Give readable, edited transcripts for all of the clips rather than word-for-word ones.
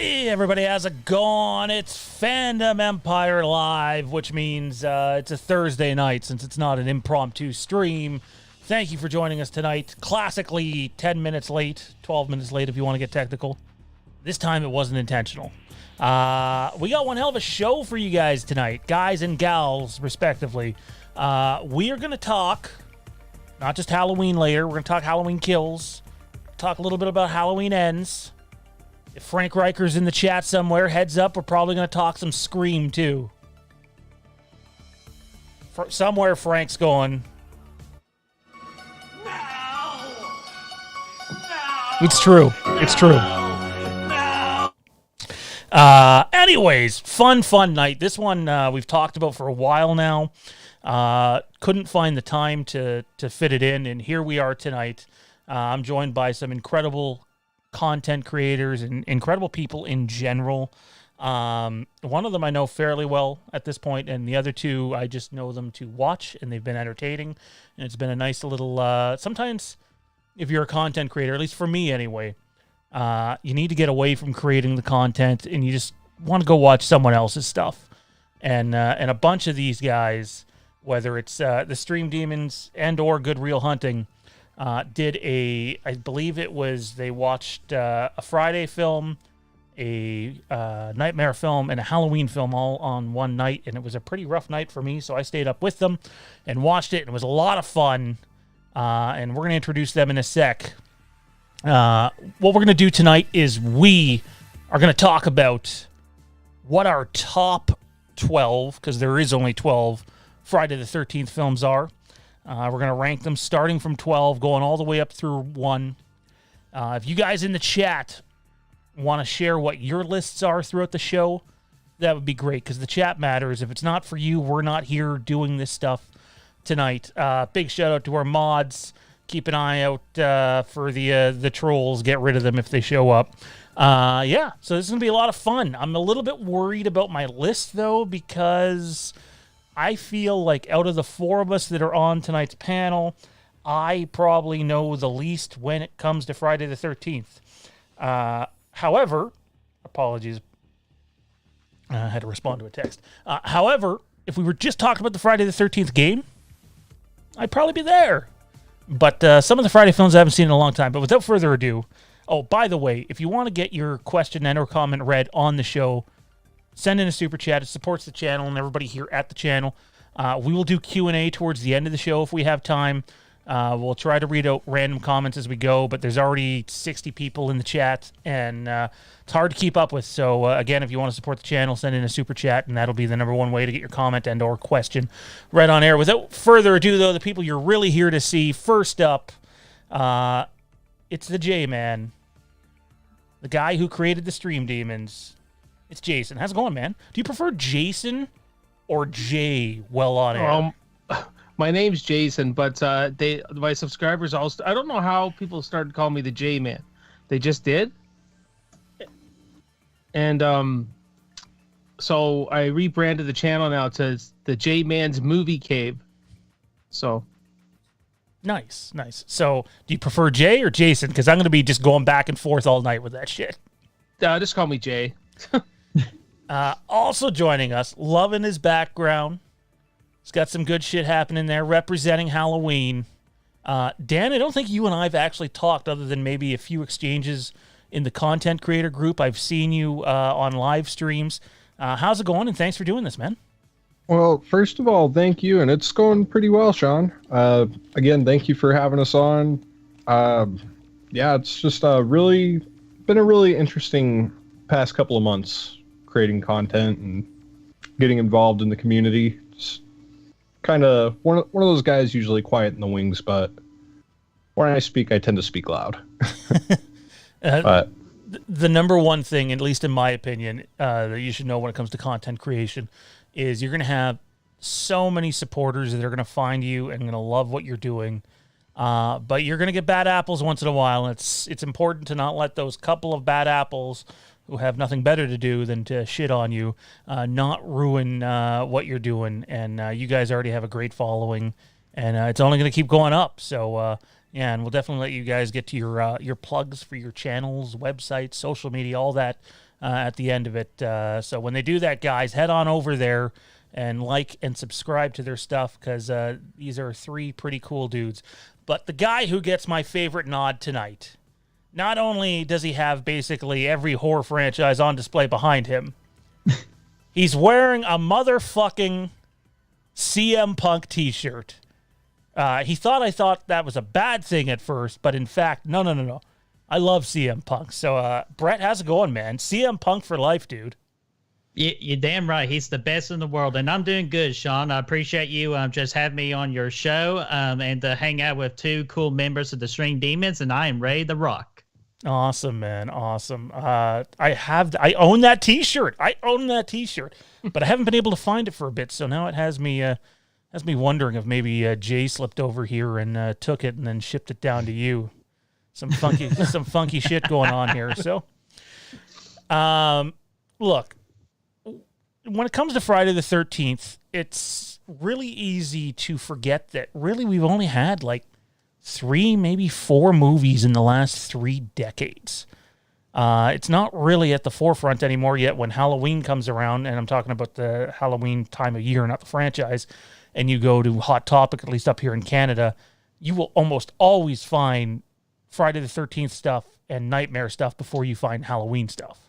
Hey everybody, how's it going? It's Fandom Empire Live, which means it's a Thursday night since it's not an impromptu stream. Thank you for joining us tonight. Classically 10 minutes late, 12 minutes late if you want to get technical. This time it wasn't intentional. We got one hell of a show for you guys tonight, guys and gals, respectively. We are going to talk, not just Halloween later, we're going to talk Halloween kills, talk a little bit about Halloween ends. If Frank Riker's in the chat somewhere, heads up, we're probably going to talk some Scream, too. Somewhere Frank's going. No! It's true. It's true. Anyways, fun night. This one we've talked about for a while now. Couldn't find the time to fit it in, and here we are tonight. I'm joined by some incredible content creators and incredible people in general. One of them I know fairly well at this point, and the other two I just know them to watch, and they've been entertaining, and it's been a nice little sometimes if you're a content creator, at least for me anyway, you need to get away from creating the content and you just want to go watch someone else's stuff, and a bunch of these guys, whether it's the Stream Demons and or Good Real Hunting, did I believe it was, they watched a Friday film, a Nightmare film, and a Halloween film all on one night, and it was a pretty rough night for me, so I stayed up with them and watched it, and it was a lot of fun, and we're going to introduce them in a sec. What we're going to do tonight is we are going to talk about what our top 12, because there is only 12, Friday the 13th films are. We're going to rank them starting from 12, going all the way up through 1. If you guys in the chat want to share what your lists are throughout the show, that would be great, because the chat matters. If it's not for you, we're not here doing this stuff tonight. Big shout out to our mods. Keep an eye out for the trolls. Get rid of them if they show up. Yeah, so this is going to be a lot of fun. I'm a little bit worried about my list, though, because I feel like out of the four of us that are on tonight's panel, I probably know the least when it comes to Friday the 13th. However, apologies, I had to respond to a text. However, if we were just talking about the Friday the 13th game, I'd probably be there. But some of the Friday films I haven't seen in a long time. But without further ado, oh, by the way, if you want to get your question and or comment read on the show, send in a super chat. It supports the channel and everybody here at the channel. We will do Q&A towards the end of the show if we have time. We'll try to read out random comments as we go, but there's already 60 people in the chat, and it's hard to keep up with. So, again, if you want to support the channel, send in a super chat, and that'll be the number one way to get your comment and or question read on air. Without further ado, though, the people you're really here to see, first up, it's the J-Man, the guy who created the Stream Demons. It's Jason. How's it going, man? Do you prefer Jason or Jay well on air? My name's Jason, but my subscribers also, I don't know how people started calling me the J-Man. They just did. And so I rebranded the channel now to the J-Man's Movie Cave. So Nice. So, do you prefer Jay or Jason? Because I'm going to be just going back and forth all night with that shit. Just call me Jay. Also joining us, loving his background. He's got some good shit happening there, representing Halloween. Dan, I don't think you and I have actually talked other than maybe a few exchanges in the content creator group. I've seen you on live streams. How's it going? And thanks for doing this, man. Well, first of all, thank you. And it's going pretty well, Sean. Again, thank you for having us on. Yeah, it's just been a really interesting past couple of months creating content and getting involved in the community. It's kind of one of those guys usually quiet in the wings, but when I speak, I tend to speak loud. But the number one thing, at least in my opinion, that you should know when it comes to content creation is you're going to have so many supporters that are going to find you and going to love what you're doing. But you're going to get bad apples once in a while, and it's important to not let those couple of bad apples who have nothing better to do than to shit on you, not ruin what you're doing. And you guys already have a great following, and it's only going to keep going up. So, yeah, and we'll definitely let you guys get to your plugs for your channels, websites, social media, all that at the end of it. So when they do that, guys, head on over there and like and subscribe to their stuff, because these are three pretty cool dudes. But the guy who gets my favorite nod tonight, not only does he have basically every horror franchise on display behind him, he's wearing a motherfucking CM Punk t-shirt. I thought that was a bad thing at first, but in fact, no. I love CM Punk. So, Brett, how's it going, man? CM Punk for life, dude. You're damn right. He's the best in the world, and I'm doing good, Sean. I appreciate you just having me on your show and to hang out with two cool members of the String Demons, and I am ready to rock. Awesome, man. Awesome. I own that t-shirt. But I haven't been able to find it for a bit, so now it has me wondering if maybe Jay slipped over here and took it and then shipped it down to you. Some funky shit going on here. So, look, when it comes to Friday the 13th, it's really easy to forget that really we've only had like 3, maybe 4 movies in the last 3 decades. It's not really at the forefront anymore yet when Halloween comes around, and I'm talking about the Halloween time of year, not the franchise, and you go to Hot Topic, at least up here in Canada, you will almost always find Friday the 13th stuff and Nightmare stuff before you find Halloween stuff.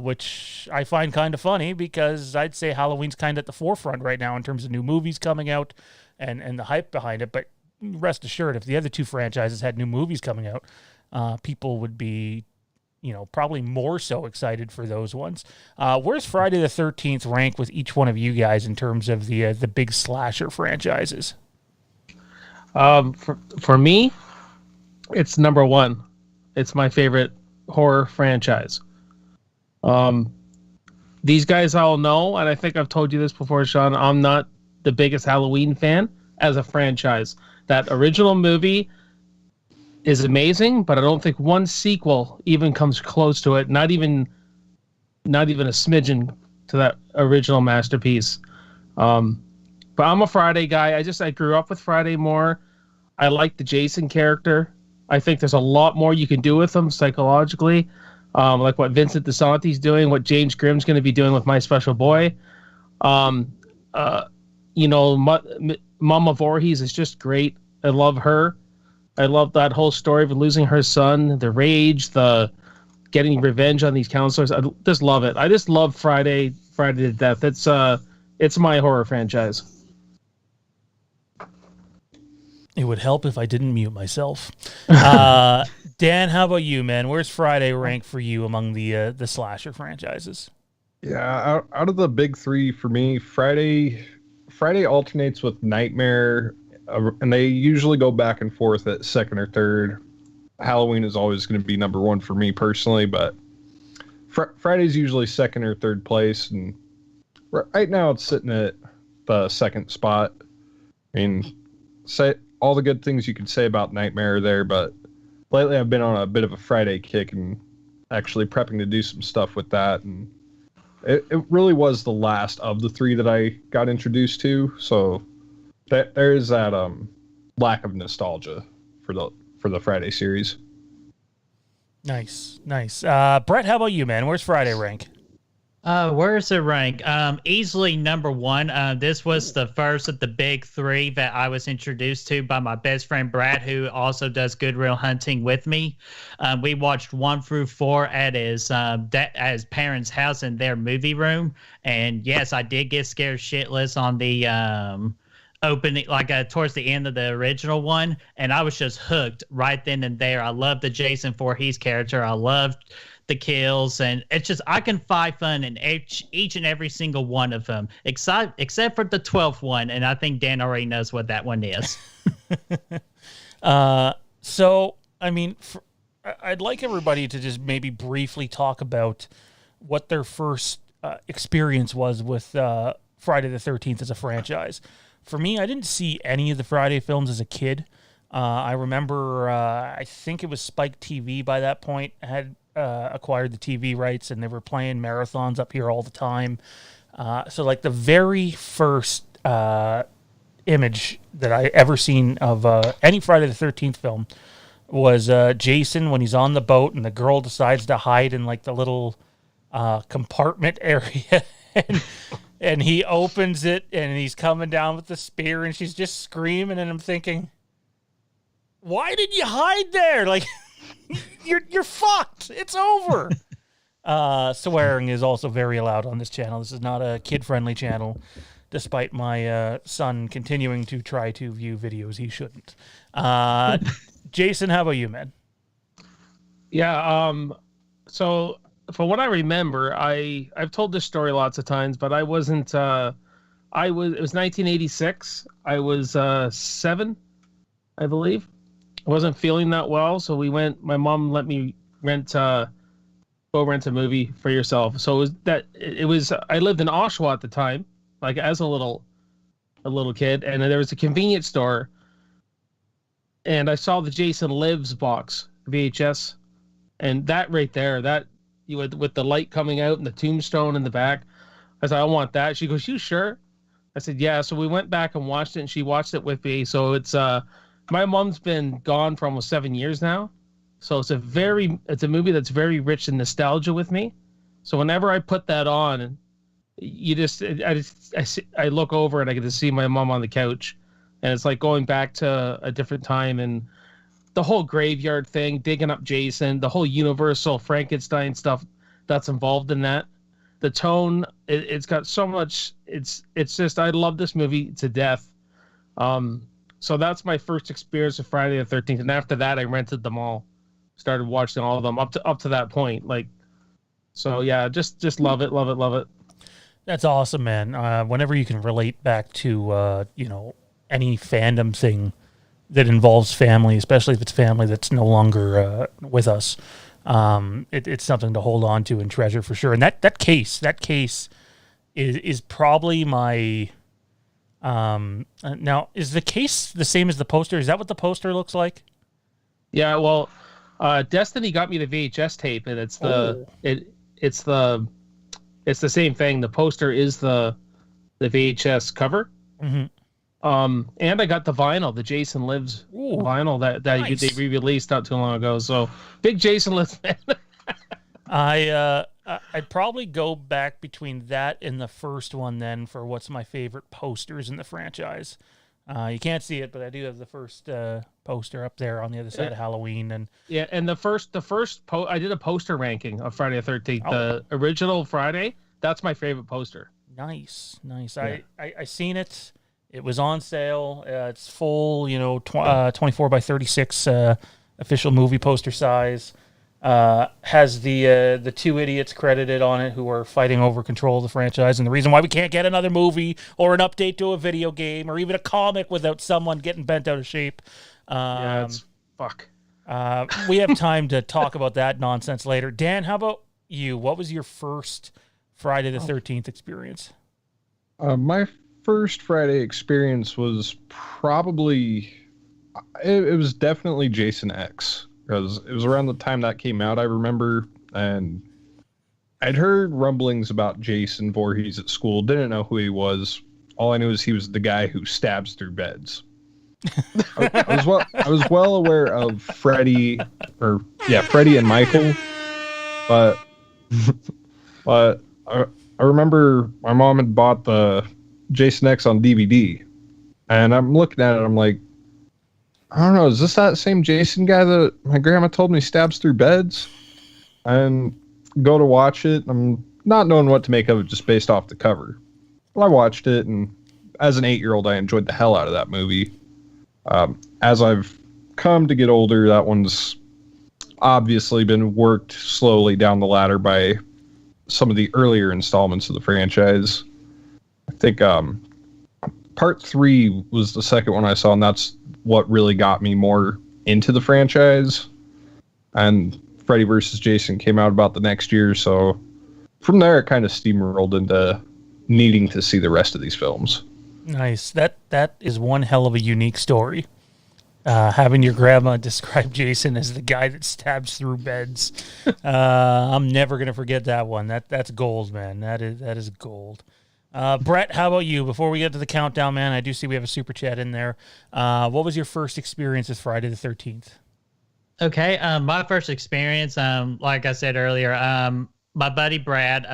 Which I find kind of funny, because I'd say Halloween's kind of at the forefront right now in terms of new movies coming out and the hype behind it. But rest assured, if the other 2 franchises had new movies coming out, people would be, probably more so excited for those ones. Where's Friday the 13th rank with each one of you guys in terms of the big slasher franchises? For me, it's number 1. It's my favorite horror franchise. These guys all know, and I think I've told you this before, Sean, I'm not the biggest Halloween fan as a franchise. That original movie is amazing, but I don't think one sequel even comes close to it. Not even a smidgen to that original masterpiece. But I'm a Friday guy. I grew up with Friday more. I like the Jason character. I think there's a lot more you can do with him psychologically. Like what Vincent DeSanti's doing, what James Grimm's going to be doing with My Special Boy. Mama Voorhees is just great. I love her. I love that whole story of losing her son, the rage, the getting revenge on these counselors. I just love it. I just love Friday to death. It's my horror franchise. It would help if I didn't mute myself. Dan, how about you, man? Where's Friday rank for you among the slasher franchises? Yeah, out of the big 3 for me, Friday alternates with Nightmare, and they usually go back and forth at 2nd or 3rd. Halloween is always going to be number 1 for me personally, but Friday's usually 2nd or 3rd place, and right now it's sitting at the 2nd spot. I mean, say all the good things you could say about Nightmare there, but lately I've been on a bit of a Friday kick and actually prepping to do some stuff with that, and it really was the last of the 3 that I got introduced to, so there is that lack of nostalgia for the Friday series. Nice. Brett, how about you, man? Where's Friday rank? Where's it rank? Easily number 1. This was the first of the big 3 that I was introduced to by my best friend Brad, who also does Good Real Hunting with me. We watched 1 through 4 at his parents' house in their movie room, and yes, I did get scared shitless on the opening, towards the end of the original one, and I was just hooked right then and there. I loved the Jason Voorhees character. I loved the kills, and it's just I can find fun in each and every single one of them, except for the 12th one, and I think Dan already knows what that one is. So I mean, I'd like everybody to just maybe briefly talk about what their first experience was with Friday the 13th as a franchise. For me, I didn't see any of the Friday films as a kid. I remember, I think it was Spike TV by that point had acquired the TV rights, and they were playing marathons up here all the time. So like the very first image that I ever seen of any Friday the 13th film was Jason when he's on the boat and the girl decides to hide in like the little compartment area, and he opens it, and he's coming down with the spear, and she's just screaming, and I'm thinking, why did you hide there? Like, you're fucked. It's over. Swearing is also very allowed on this channel. This is not a kid-friendly channel, despite my son continuing to try to view videos he shouldn't. Jason, how about you, man? Yeah, so from what I remember, I've told this story lots of times, but I wasn't it was 1986. I was 7, I believe. I wasn't feeling that well, so my mom let me go rent a movie for yourself. So it was I lived in Oshawa at the time, like as a little kid, and there was a convenience store, and I saw the Jason Lives box VHS, and that right there, that you with the light coming out and the tombstone in the back, I said, I want that. She goes, you sure? I said, yeah. So we went back and watched it, and she watched it with me. So it's my mom's been gone for almost 7 years now, so it's a movie that's very rich in nostalgia with me. So whenever I put that on, I look over and I get to see my mom on the couch, and it's like going back to a different time, and the whole graveyard thing, digging up Jason, the whole Universal Frankenstein stuff that's involved in that. The tone, it's got so much. It's just, I love this movie to death. So that's my first experience with Friday the 13th, and after that, I rented them all, started watching all of them up to that point. Like, so yeah, just love it, love it, love it. That's awesome, man. Whenever you can relate back to any fandom thing that involves family, especially if it's family that's no longer with us, it's something to hold on to and treasure for sure. And that case is probably my. Now, is the case the same as the poster? Is that what the poster looks like? Yeah, well, Destiny got me the VHS tape, and it's the same thing. The poster is the VHS cover. Mm-hmm. And I got the vinyl, the Jason Lives vinyl that nice. They re-released not too long ago. So big Jason Lives fan. I'd probably go back between that and the first one then for what's my favorite posters in the franchise. You can't see it, but I do have the first poster up there on the other side of Halloween. And yeah, and the first I did a poster ranking of Friday the 13th. Oh. The original Friday, that's my favorite poster. Nice. Yeah. I seen it. It was on sale. It's full, 24 by 36 official movie poster size. Has the two idiots credited on it who are fighting over control of the franchise, and the reason why we can't get another movie or an update to a video game or even a comic without someone getting bent out of shape. Yeah, it's fuck. We have time to talk about that nonsense later. Dan, how about you? What was your first Friday the 13th experience? My first Friday experience was probably, it was definitely Jason X, because it was around the time that came out, I remember, and I'd heard rumblings about Jason Voorhees at school, didn't know who he was. All I knew is he was the guy who stabs through beds. I was well aware of Freddy and Michael, but I remember my mom had bought the Jason X on DVD, and I'm looking at it, I'm like, I don't know, is this that same Jason guy that my grandma told me stabs through beds? And go to watch it, I'm not knowing what to make of it just based off the cover. Well, I watched it, and as an 8-year-old, I enjoyed the hell out of that movie. As I've come to get older, that one's obviously been worked slowly down the ladder by some of the earlier installments of the franchise. I think part 3 was the second one I saw, and that's what really got me more into the franchise. And Freddy vs. Jason came out about the next year, so from there it kind of steamrolled into needing to see the rest of these films. Nice. That is one hell of a unique story. Having your grandma describe Jason as the guy that stabs through beds. I'm never gonna forget that one. That's gold, man. That is gold. Brett, how about you? Before we get to the countdown, man, I do see we have a super chat in there. What was your first experience with Friday the 13th? Okay, my first experience, like I said earlier, my buddy Brad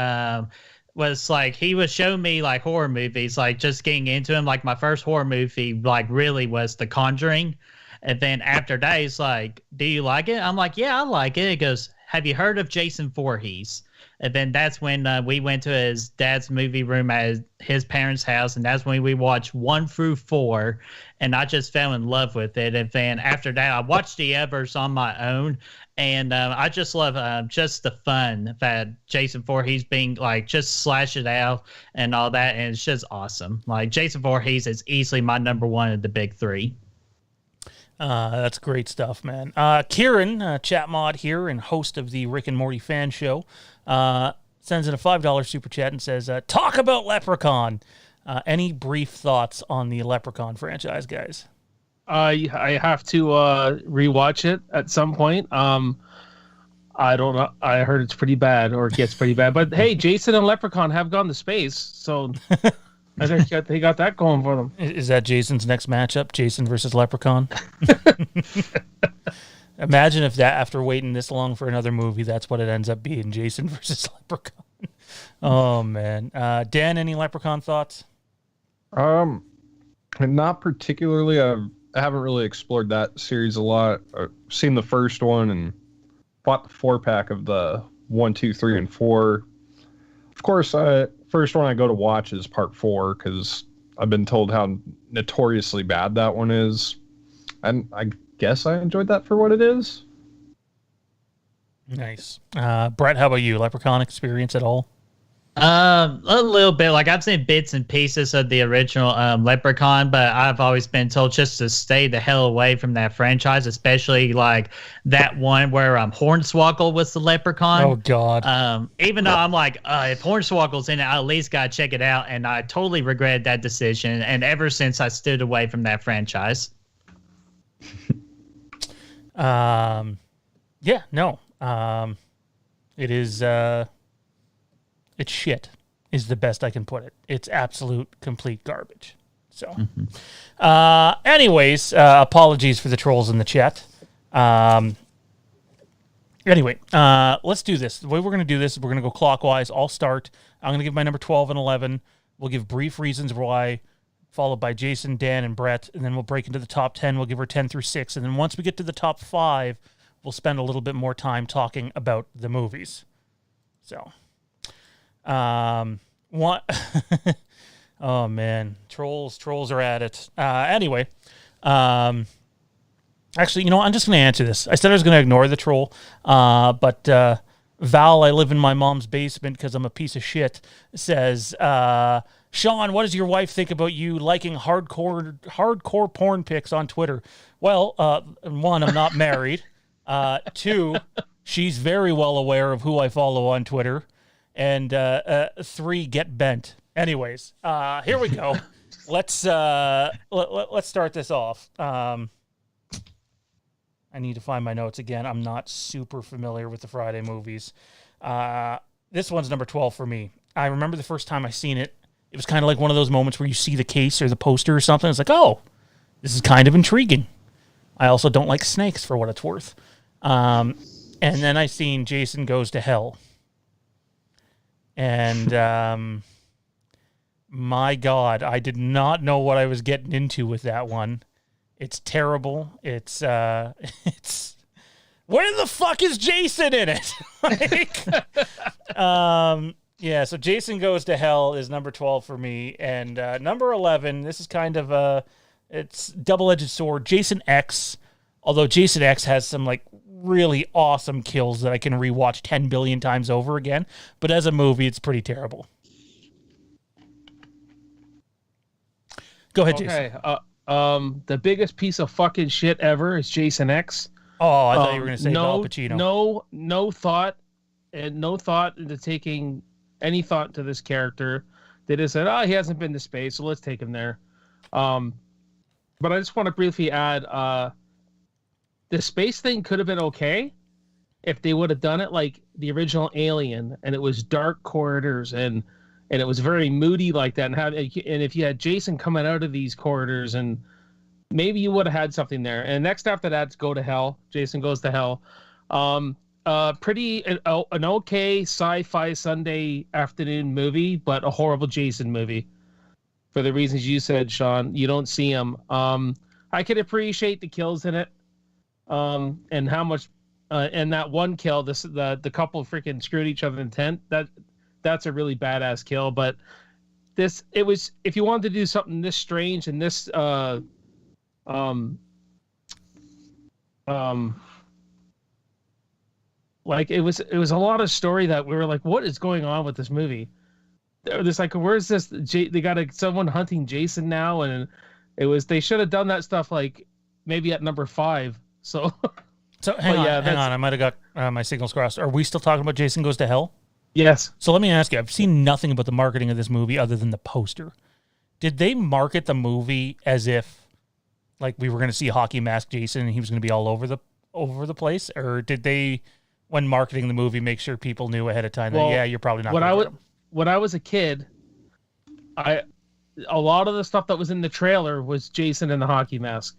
was like, he was showing me like horror movies, like just getting into them. Like my first horror movie, like really was The Conjuring. And then after that, he's like, do you like it? I'm like, yeah, I like it. He goes, have you heard of Jason Voorhees? And then that's when we went to his dad's movie room at his parents' house. And that's when we watched 1 through 4. And I just fell in love with it. And then after that, I watched the others on my own. And I just love just the fun that Jason Voorhees being like, just slash it out and all that. And it's just awesome. Like Jason Voorhees is easily my number one of the big 3. That's great stuff, man. Kieran, chat mod here and host of the Rick and Morty fan show, sends in a $5 super chat and says, talk about Leprechaun. Any brief thoughts on the Leprechaun franchise, guys? I have to rewatch it at some point. I don't know. I heard it's pretty bad, or it gets pretty bad. But hey, Jason and Leprechaun have gone to space, so I think they got that going for them. Is that Jason's next matchup? Jason versus Leprechaun? Imagine if that, after waiting this long for another movie, that's what it ends up being, Jason versus Leprechaun. Oh, man. Dan, any Leprechaun thoughts? Not particularly. I haven't really explored that series a lot. I've seen the first one and bought the 4-pack of the 1, 2, 3, and 4. Of course, first one I go to watch is part 4 because I've been told how notoriously bad that one is. And I guess I enjoyed that for what it is. Nice. Brett, how about you? Leprechaun experience at all? A little bit. Like I've seen bits and pieces of the original Leprechaun, but I've always been told just to stay the hell away from that franchise, especially like that one where Hornswoggle was the Leprechaun. Oh God. Even though I'm like, if Hornswoggle's in it, I at least gotta check it out, and I totally regretted that decision. And ever since, I stood away from that franchise. Yeah, no. It is. It's shit is the best I can put it. It's absolute complete garbage. So, anyways, apologies for the trolls in the chat. Anyway, let's do this. The way we're going to do this is we're going to go clockwise. I'll start. I'm going to give my number 12 and 11. We'll give brief reasons why, followed by Jason, Dan, and Brett, and then we'll break into the top 10. We'll give her 10 through 6, and then once we get to the top 5, we'll spend a little bit more time talking about the movies. So... what? Oh man, trolls are at it. Anyway, actually, you know what? I'm just going to answer this. I said I was going to ignore the troll, but Val, I live in my mom's basement because I'm a piece of shit, says, Sean, what does your wife think about you liking hardcore porn pics on Twitter? Well, 1, I'm not married. 2, she's very well aware of who I follow on Twitter. And 3, get bent. Anyways, here we go. Let's start this off. I need to find my notes again. I'm not super familiar with the Friday movies. This one's number 12 for me. I remember the first time I seen it. It was kind of like one of those moments where you see the case or the poster or something. It's like, oh, this is kind of intriguing. I also don't like snakes for what it's worth. And then I seen Jason Goes to Hell. And my God, I did not know what I was getting into with that one. It's terrible. It's where the fuck is Jason in it? Yeah, so Jason Goes to Hell is number 12 for me. And number 11, this is kind of it's double-edged sword. Jason X, although Jason X has some like really awesome kills that I can rewatch 10 billion times over again. But as a movie, it's pretty terrible. Go ahead, Jason. Okay. The biggest piece of fucking shit ever is Jason X. Oh, I thought you were going to say Al Pacino. No thought into taking any thought to this character. They just said, oh, he hasn't been to space, so let's take him there. But I just want to briefly add, the space thing could have been okay if they would have done it like the original Alien, and it was dark corridors and it was very moody like that. And if you had Jason coming out of these corridors, and maybe you would have had something there. And next after that's Go to Hell. Jason Goes to Hell. Pretty an okay sci-fi Sunday afternoon movie, but a horrible Jason movie. For the reasons you said, Sean, you don't see him. I could appreciate the kills in it, and how much, and that one kill, the couple freaking screwed each other in tent. That's a really badass kill. But it was, if you wanted to do something this strange and this like it was a lot of story that we were like, what is going on with this movie? There's like, where's this? They got someone hunting Jason now, and they should have done that stuff like maybe at number 5. So hang on, I might have got my signals crossed. Are we still talking about Jason Goes to Hell? Yes. So let me ask you, I've seen nothing about the marketing of this movie other than the poster. Did they market the movie as if like we were going to see hockey mask Jason and he was going to be all over the place, or did they, when marketing the movie, make sure people knew ahead of time that you're probably not going to get him? When I was a kid, a lot of the stuff that was in the trailer was Jason in the hockey mask.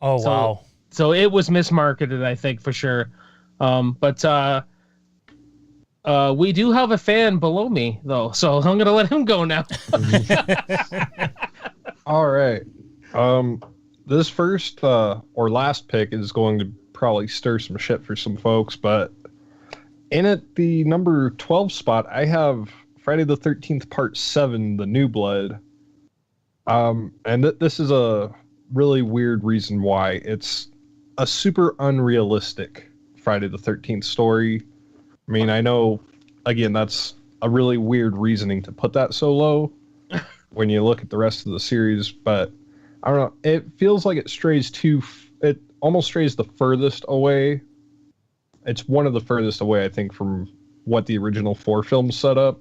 Oh, wow. So it was mismarketed, I think, for sure. But we do have a fan below me, though, so I'm going to let him go now. All right. This first or last pick is going to probably stir some shit for some folks, but in at the number 12 spot, I have Friday the 13th Part 7, The New Blood. And this is a really weird reason why. It's a super unrealistic Friday the 13th story. I mean, I know, again, that's a really weird reasoning to put that so low when you look at the rest of the series, but I don't know. It feels like it almost strays the furthest away. It's one of the furthest away, I think, from what the original 4 films set up.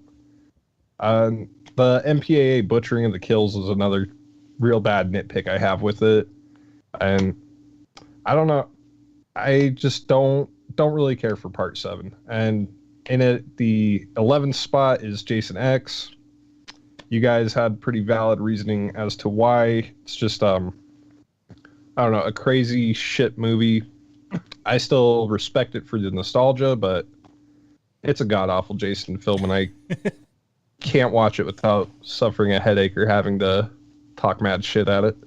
The MPAA butchering of the kills is another real bad nitpick I have with it. And I don't know. I just don't really care for Part 7. And in it, the 11th spot is Jason X. You guys had pretty valid reasoning as to why. It's just, I don't know, a crazy shit movie. I still respect it for the nostalgia, but it's a god-awful Jason film, and I can't watch it without suffering a headache or having to talk mad shit at it.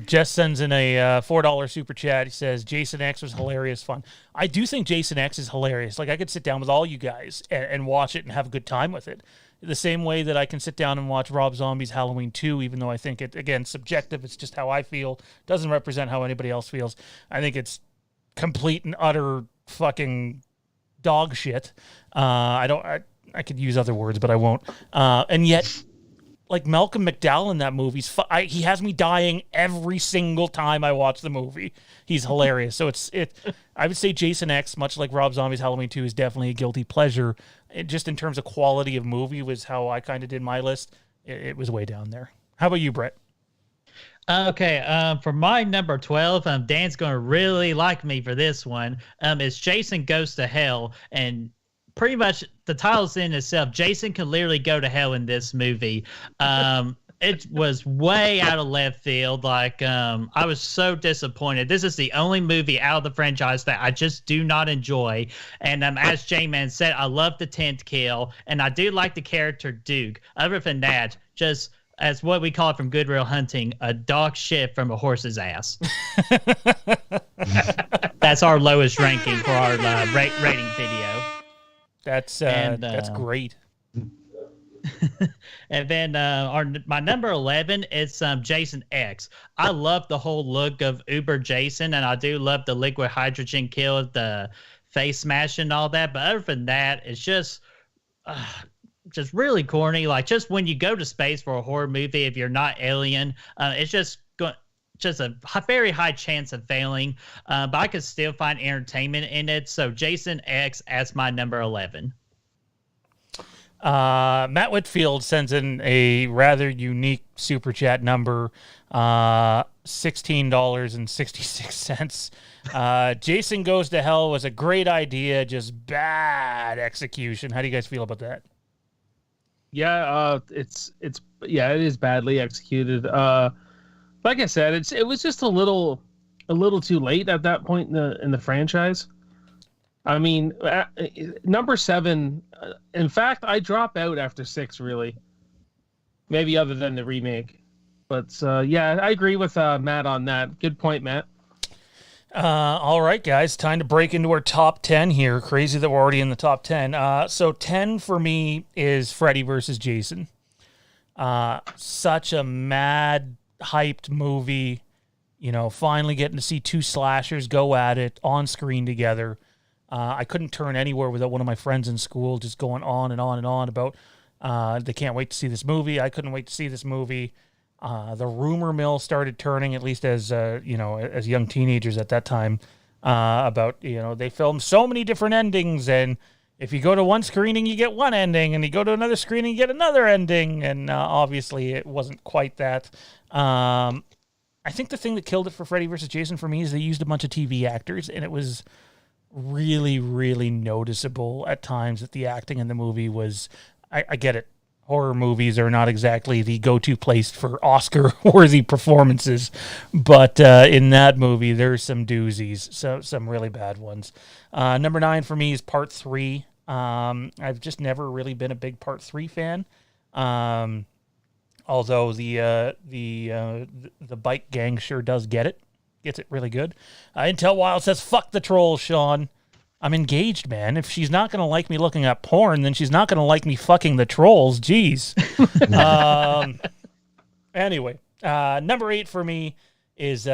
Jess sends in a $4 super chat. He says, Jason X was hilarious fun. I do think Jason X is hilarious. Like, I could sit down with all you guys and watch it and have a good time with it. The same way that I can sit down and watch Rob Zombie's Halloween 2, even though I think it, again, subjective. It's just how I feel. Doesn't represent how anybody else feels. I think it's complete and utter fucking dog shit. I could use other words, but I won't. And yet, like Malcolm McDowell in that movie, he has me dying every single time I watch the movie. He's hilarious. So I would say Jason X, much like Rob Zombie's Halloween 2, is definitely a guilty pleasure. Just in terms of quality of movie was how I kind of did my list. It was way down there. How about you, Brett? Okay, for my number 12, Dan's going to really like me for this one. It's Jason Goes to Hell, and pretty much the title's in itself. Jason can literally go to hell in this movie. It was way out of left field. Like, I was so disappointed. This is the only movie out of the franchise that I just do not enjoy. And as J-Man said, I love the 10th kill, and I do like the character Duke. Other than that, just as what we call it from Good Real Hunting, a dog shit from a horse's ass. That's our lowest ranking for our rating video. That's great. And then my number 11 is Jason X. I love the whole look of Uber Jason, and I do love the liquid hydrogen kill, the face smash and all that. But other than that, it's just really corny. Like, just when you go to space for a horror movie, if you're not Alien, it's just a very high chance of failing. But I could still find entertainment in it. So Jason X as my number 11. Matt Whitfield sends in a rather unique super chat number, $16.66. Jason Goes to Hell was a great idea, just bad execution. How do you guys feel about that? Yeah, it is badly executed. Like I said, it was just a little too late at that point in the franchise. I mean, number 7. In fact, I drop out after 6. Really, maybe other than the remake. But yeah, I agree with Matt on that. Good point, Matt. All right, guys, time to break into our top 10 here. Crazy that we're already in the top 10. So 10 for me is Freddy versus Jason. Such a mad, hyped movie. You know, finally getting to see two slashers go at it on screen together. I couldn't turn anywhere without one of my friends in school just going on and on and on about they can't wait to see this movie. I couldn't wait to see this movie. The rumor mill started turning, at least as as young teenagers at that time, about they filmed so many different endings, and if you go to one screening you get one ending, and you go to another screening you get another ending, and obviously it wasn't quite that. I think the thing that killed it for Freddy vs. Jason for me is they used a bunch of TV actors, and it was really, really noticeable at times that the acting in the movie was. I get it. Horror movies are not exactly the go-to place for Oscar-worthy performances, but in that movie, there's some doozies, so some really bad ones. Number 9 for me is Part 3. I've just never really been a big Part 3 fan, although the bike gang sure does gets it really good. Intel Wild says, "Fuck the trolls, Sean." I'm engaged, man. If she's not going to like me looking at porn, then she's not going to like me fucking the trolls. Jeez. Anyway, number 8 for me is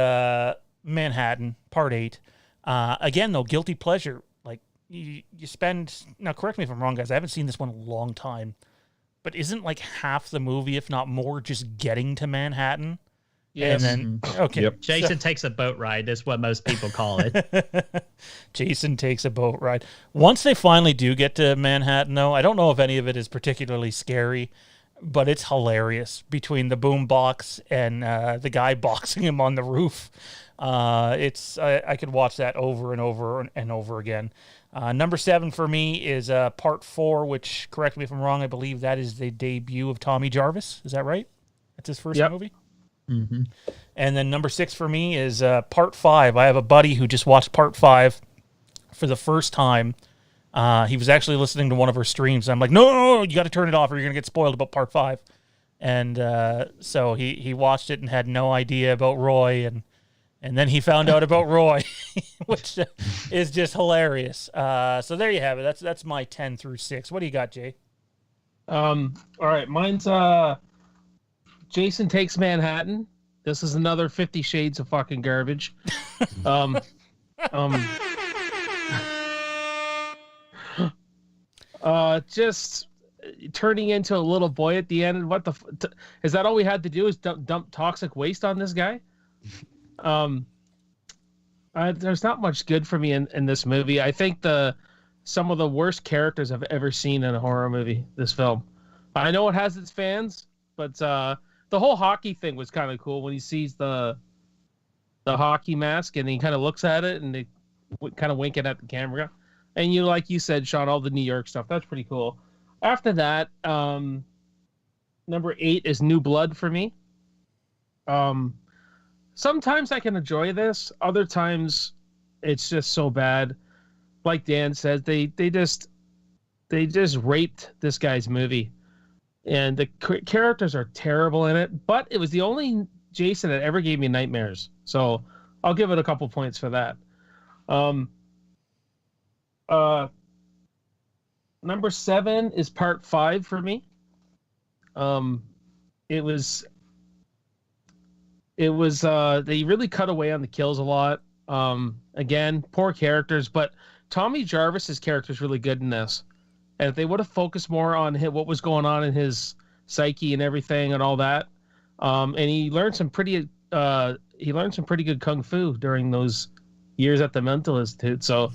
Manhattan, Part 8. Again, though, guilty pleasure. Like, you spend... Now, correct me if I'm wrong, guys. I haven't seen this one in a long time. But isn't, like, half the movie, if not more, just getting to Manhattan? Yes. And then, okay. Yep. Jason takes a boat ride. That's what most people call it. Jason takes a boat ride. Once they finally do get to Manhattan, though, I don't know if any of it is particularly scary, but it's hilarious between the boom box and the guy boxing him on the roof. I could watch that over and over and over again. Number 7 for me is Part 4, which, correct me if I'm wrong, I believe that is the debut of Tommy Jarvis. Is that right? That's his first movie? Mm-hmm. And then number 6 for me is Part 5. I have a buddy who just watched Part 5 for the first time. He was actually listening to one of our streams. I'm like, no, you got to turn it off or you're going to get spoiled about Part 5. And so he watched it and had no idea about Roy. And then he found out about Roy, which is just hilarious. So there you have it. That's my 10 through 6. What do you got, Jay? All right, mine's Jason Takes Manhattan. This is another 50 Shades of fucking garbage. Just turning into a little boy at the end. What the is that? All we had to do is dump toxic waste on this guy. There's not much good for me in this movie. I think some of the worst characters I've ever seen in a horror movie. This film. I know it has its fans, but the whole hockey thing was kind of cool when he sees the hockey mask and he kind of looks at it and they kind of winking at the camera. And like you said, Sean, all the New York stuff, that's pretty cool. After that, number 8 is New Blood for me. Sometimes I can enjoy this. Other times it's just so bad. Like Dan says, they just raped this guy's movie. And the characters are terrible in it, but it was the only Jason that ever gave me nightmares. So I'll give it a couple points for that. Number 7 is Part 5 for me. It was they really cut away on the kills a lot. Again, poor characters, but Tommy Jarvis's character is really good in this. And if they would have focused more on what was going on in his psyche and everything and all that, and he learned some pretty good kung fu during those years at the Mental Institute. So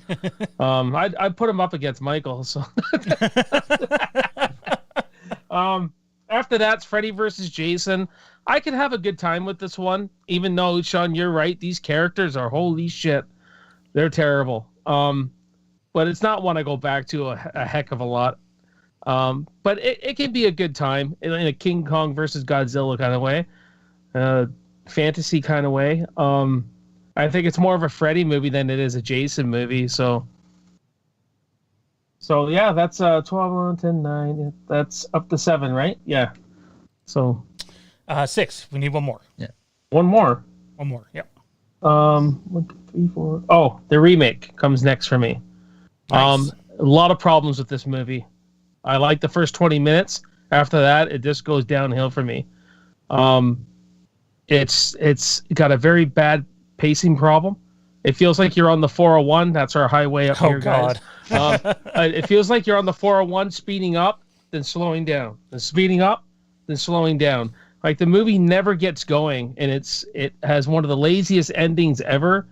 I'd put him up against Michael. So after that's Freddy versus Jason. I could have a good time with this one, even though, Sean, you're right. These characters are holy shit. They're terrible. But it's not one I go back to a heck of a lot. But it can be a good time in a King Kong versus Godzilla kind of way, fantasy kind of way. I think it's more of a Freddy movie than it is a Jason movie. So So yeah, that's 12, 11, 10, 9. That's up to 7, right? Yeah. So 6. We need one more. Yeah. one more. One more. Yep. 1, 2, 3, 4. Oh, the remake comes next for me. Nice. A lot of problems with this movie. I like the first 20 minutes. After that, it just goes downhill for me. It's got a very bad pacing problem. It feels like you're on the 401. That's our highway up here, guys. It feels like you're on the 401, speeding up, then slowing down, then speeding up, then slowing down. Like, the movie never gets going, and it has one of the laziest endings ever.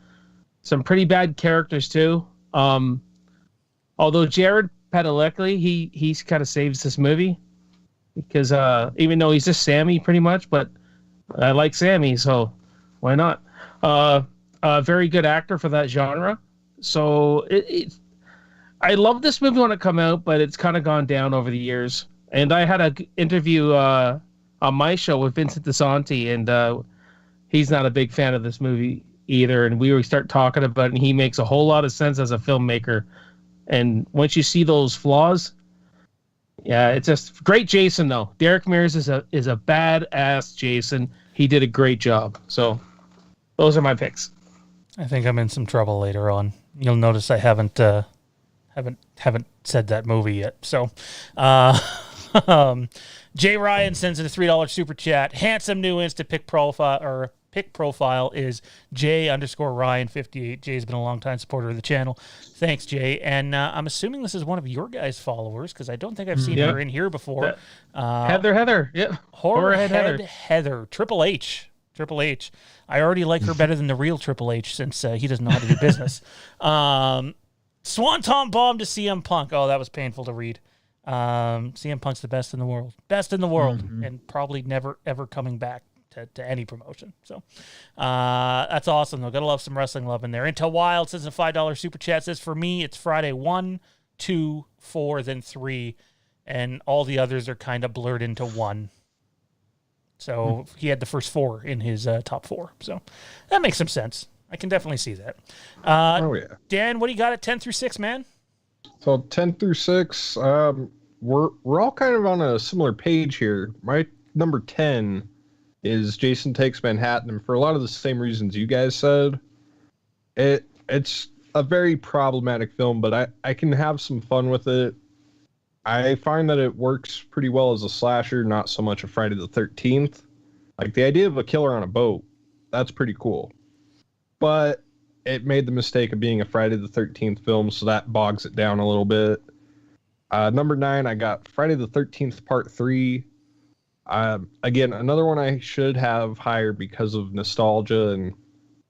Some pretty bad characters too. Although Jared Padalecki, he kind of saves this movie because even though he's just Sammy pretty much, but I like Sammy, so why not? A very good actor for that genre. So I love this movie when it came out, but it's kind of gone down over the years. And I had an interview on my show with Vincent DeSanti, and he's not a big fan of this movie either. And we start talking about it, and he makes a whole lot of sense as a filmmaker. And once you see those flaws, yeah, it's just great. Jason, though, Derek Mears is a badass Jason. He did a great job. So those are my picks. I think I'm in some trouble later on. You'll notice I haven't said that movie yet. So, Jay Ryan sends in a $3 super chat. Handsome new Insta pick profile is J_Ryan58. Jay's been a long time supporter of the channel. Thanks, Jay. And I'm assuming this is one of your guys' followers because I don't think I've seen her in here before. Heather. Yeah. Horrorhead Heather. Triple H. I already like her better than the real Triple H since he doesn't know how to do business. Swanton bomb to CM Punk. Oh, that was painful to read. CM Punk's the best in the world. And probably never, ever coming back to any promotion. So that's awesome, though. Gotta love some wrestling love in there. Intel Wild says a $5 super chat. Says, for me, it's Friday 1, 2, 4, then 3, and all the others are kind of blurred into one. So he had the first 4 in his top 4. So that makes some sense. I can definitely see that. Dan, what do you got at 10 through 6, man? So 10 through 6, we're all kind of on a similar page here. My number 10 is Jason Takes Manhattan, and for a lot of the same reasons you guys said. It's a very problematic film, but I can have some fun with it. I find that it works pretty well as a slasher, not so much a Friday the 13th. Like, the idea of a killer on a boat, that's pretty cool. But it made the mistake of being a Friday the 13th film, so that bogs it down a little bit. Number 9, I got Friday the 13th Part 3. Again, another one I should have higher because of nostalgia and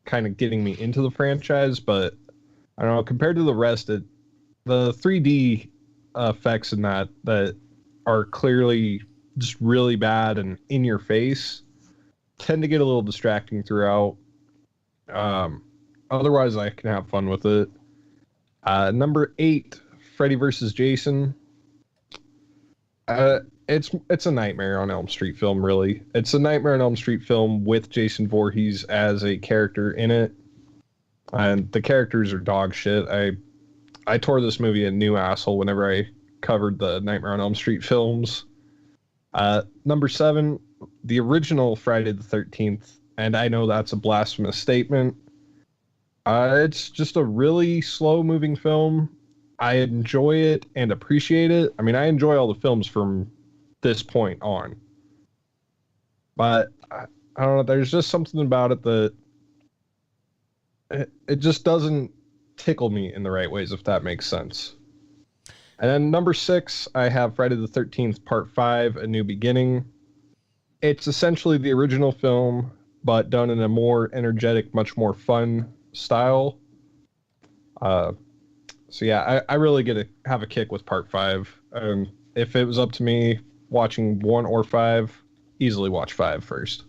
kind of getting me into the franchise, but I don't know, compared to the rest, the 3D effects in that are clearly just really bad and in your face tend to get a little distracting throughout. Otherwise, I can have fun with it. Number 8, Freddy vs. Jason. It's a Nightmare on Elm Street film, really. It's a Nightmare on Elm Street film with Jason Voorhees as a character in it. And the characters are dog shit. I tore this movie a new asshole whenever I covered the Nightmare on Elm Street films. Number 7, the original Friday the 13th. And I know that's a blasphemous statement. It's just a really slow-moving film. I enjoy it and appreciate it. I mean, I enjoy all the films from this point on. But, I don't know, there's just something about it that it just doesn't tickle me in the right ways, if that makes sense. And then number 6, I have Friday the 13th Part 5, A New Beginning. It's essentially the original film, but done in a more energetic, much more fun style. So yeah, I really get to have a kick with Part 5. If it was up to me, watching 1 or 5, easily watch 5 first.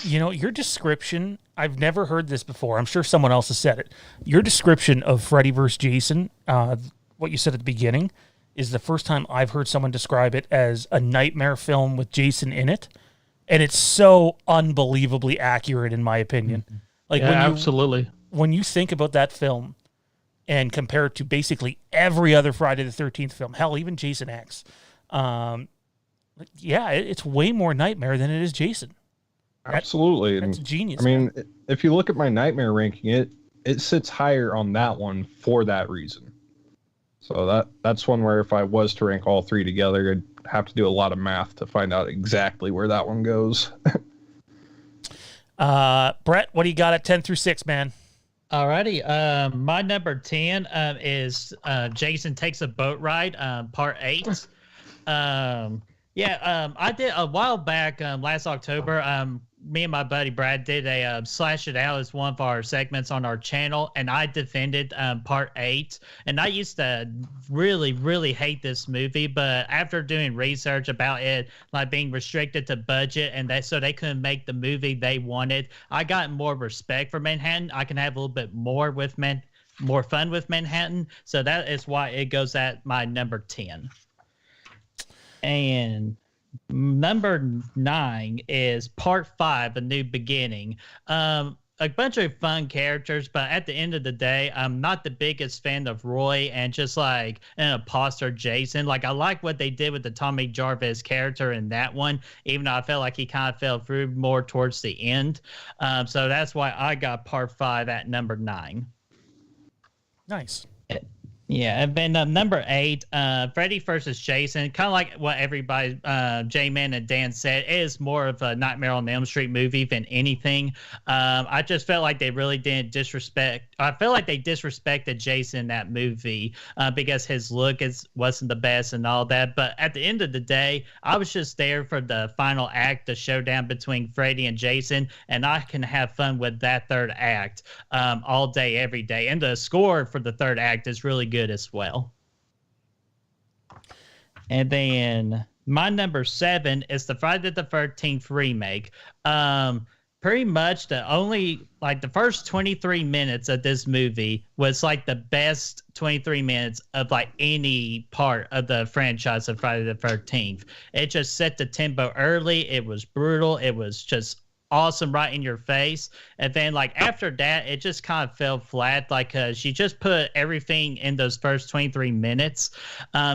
You know, your description, I've never heard this before. I'm sure someone else has said it. Your description of Freddy vs. Jason, what you said at the beginning, is the first time I've heard someone describe it as a nightmare film with Jason in it. And it's so unbelievably accurate, in my opinion. Like, yeah, absolutely. When you think about that film, and compare it to basically every other Friday the 13th film, hell, even Jason X, it's way more Nightmare than it is Jason. Absolutely. That's genius. I mean, if you look at my Nightmare ranking, it sits higher on that one for that reason. So that's one where if I was to rank all three together, I'd have to do a lot of math to find out exactly where that one goes. Brett, what do you got at 10 through 6, man? Alrighty. My number 10 is Jason Takes a Boat Ride, part 8. I did a while back, last October. Me and my buddy Brad did a Slash It Out as one of our segments on our channel, and I defended part 8. And I used to really, really hate this movie, but after doing research about it, like being restricted to budget, and so they couldn't make the movie they wanted, I got more respect for Manhattan. I can have a little bit more more fun with Manhattan, so that is why it goes at my number 10. And number 9 is part 5, A New Beginning. A bunch of fun characters, but at the end of the day, I'm not the biggest fan of Roy and just like an imposter Jason. Like, I like what they did with the Tommy Jarvis character in that one, even though I felt like he kind of fell through more towards the end. So that's why I got part 5 at number 9. Nice. Yeah, and then number 8, Freddy versus Jason. Kind of like what everybody, J-Man and Dan said, it is more of a Nightmare on Elm Street movie than anything. I just felt like they really didn't disrespect. I feel like they disrespected Jason in that movie because his look wasn't the best and all that. But at the end of the day, I was just there for the final act, the showdown between Freddy and Jason, and I can have fun with that third act all day, every day. And the score for the third act is really good as well. And then my number 7 is the Friday the 13th remake. Pretty much the first 23 minutes of this movie was like the best 23 minutes of like any part of the franchise of Friday the 13th. It just set the tempo early. It was brutal. It was just awesome, right in your face. And then like after that, it just kind of fell flat, like she just put everything in those first 23 minutes.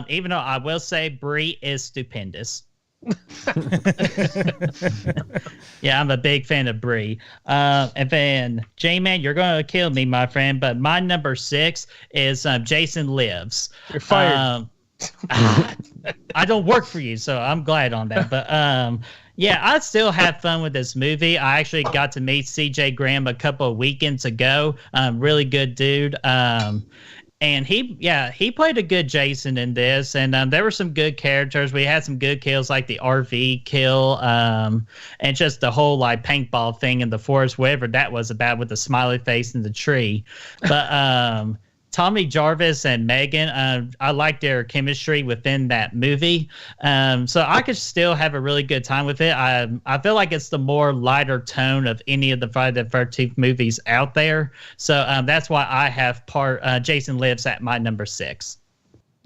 Even though I will say Brie is stupendous. Yeah, I'm a big fan of Brie. And then J-Man, you're gonna kill me, my friend, but my number 6 is Jason Lives. You're fired. I don't work for you, so I'm glad on that. But yeah, I still have fun with this movie. I actually got to meet CJ Graham a couple of weekends ago. Really good dude. And he played a good Jason in this, and there were some good characters. We had some good kills, like the RV kill, and just the whole like paintball thing in the forest, whatever that was about with the smiley face in the tree. But Tommy Jarvis and Megan, I like their chemistry within that movie. So I could still have a really good time with it. I feel like it's the more lighter tone of any of the Friday the 13th movies out there. So that's why I have Jason Lives at my number 6.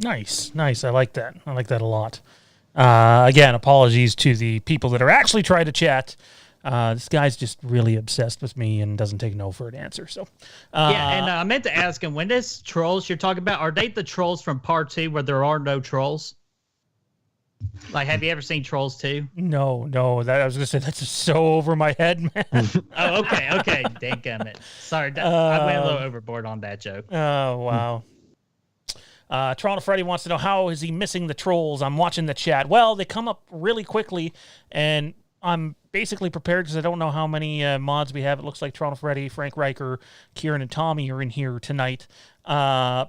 Nice. I like that. I like that a lot. Again, apologies to the people that are actually trying to chat. This guy's just really obsessed with me and doesn't take no for an answer. So, yeah, and I meant to ask him, when this trolls you're talking about, are they the trolls from part 2 where there are no trolls? Like, have you ever seen Trolls 2? No. That I was gonna say that's just so over my head, man. Oh, okay. Dadgummit. Sorry, I went a little overboard on that joke. Oh wow. Toronto Freddy wants to know, how is he missing the trolls? I'm watching the chat. Well, they come up really quickly, and I'm basically prepared because I don't know how many mods we have. It looks like Toronto Freddy, Frank Riker, Kieran, and Tommy are in here tonight.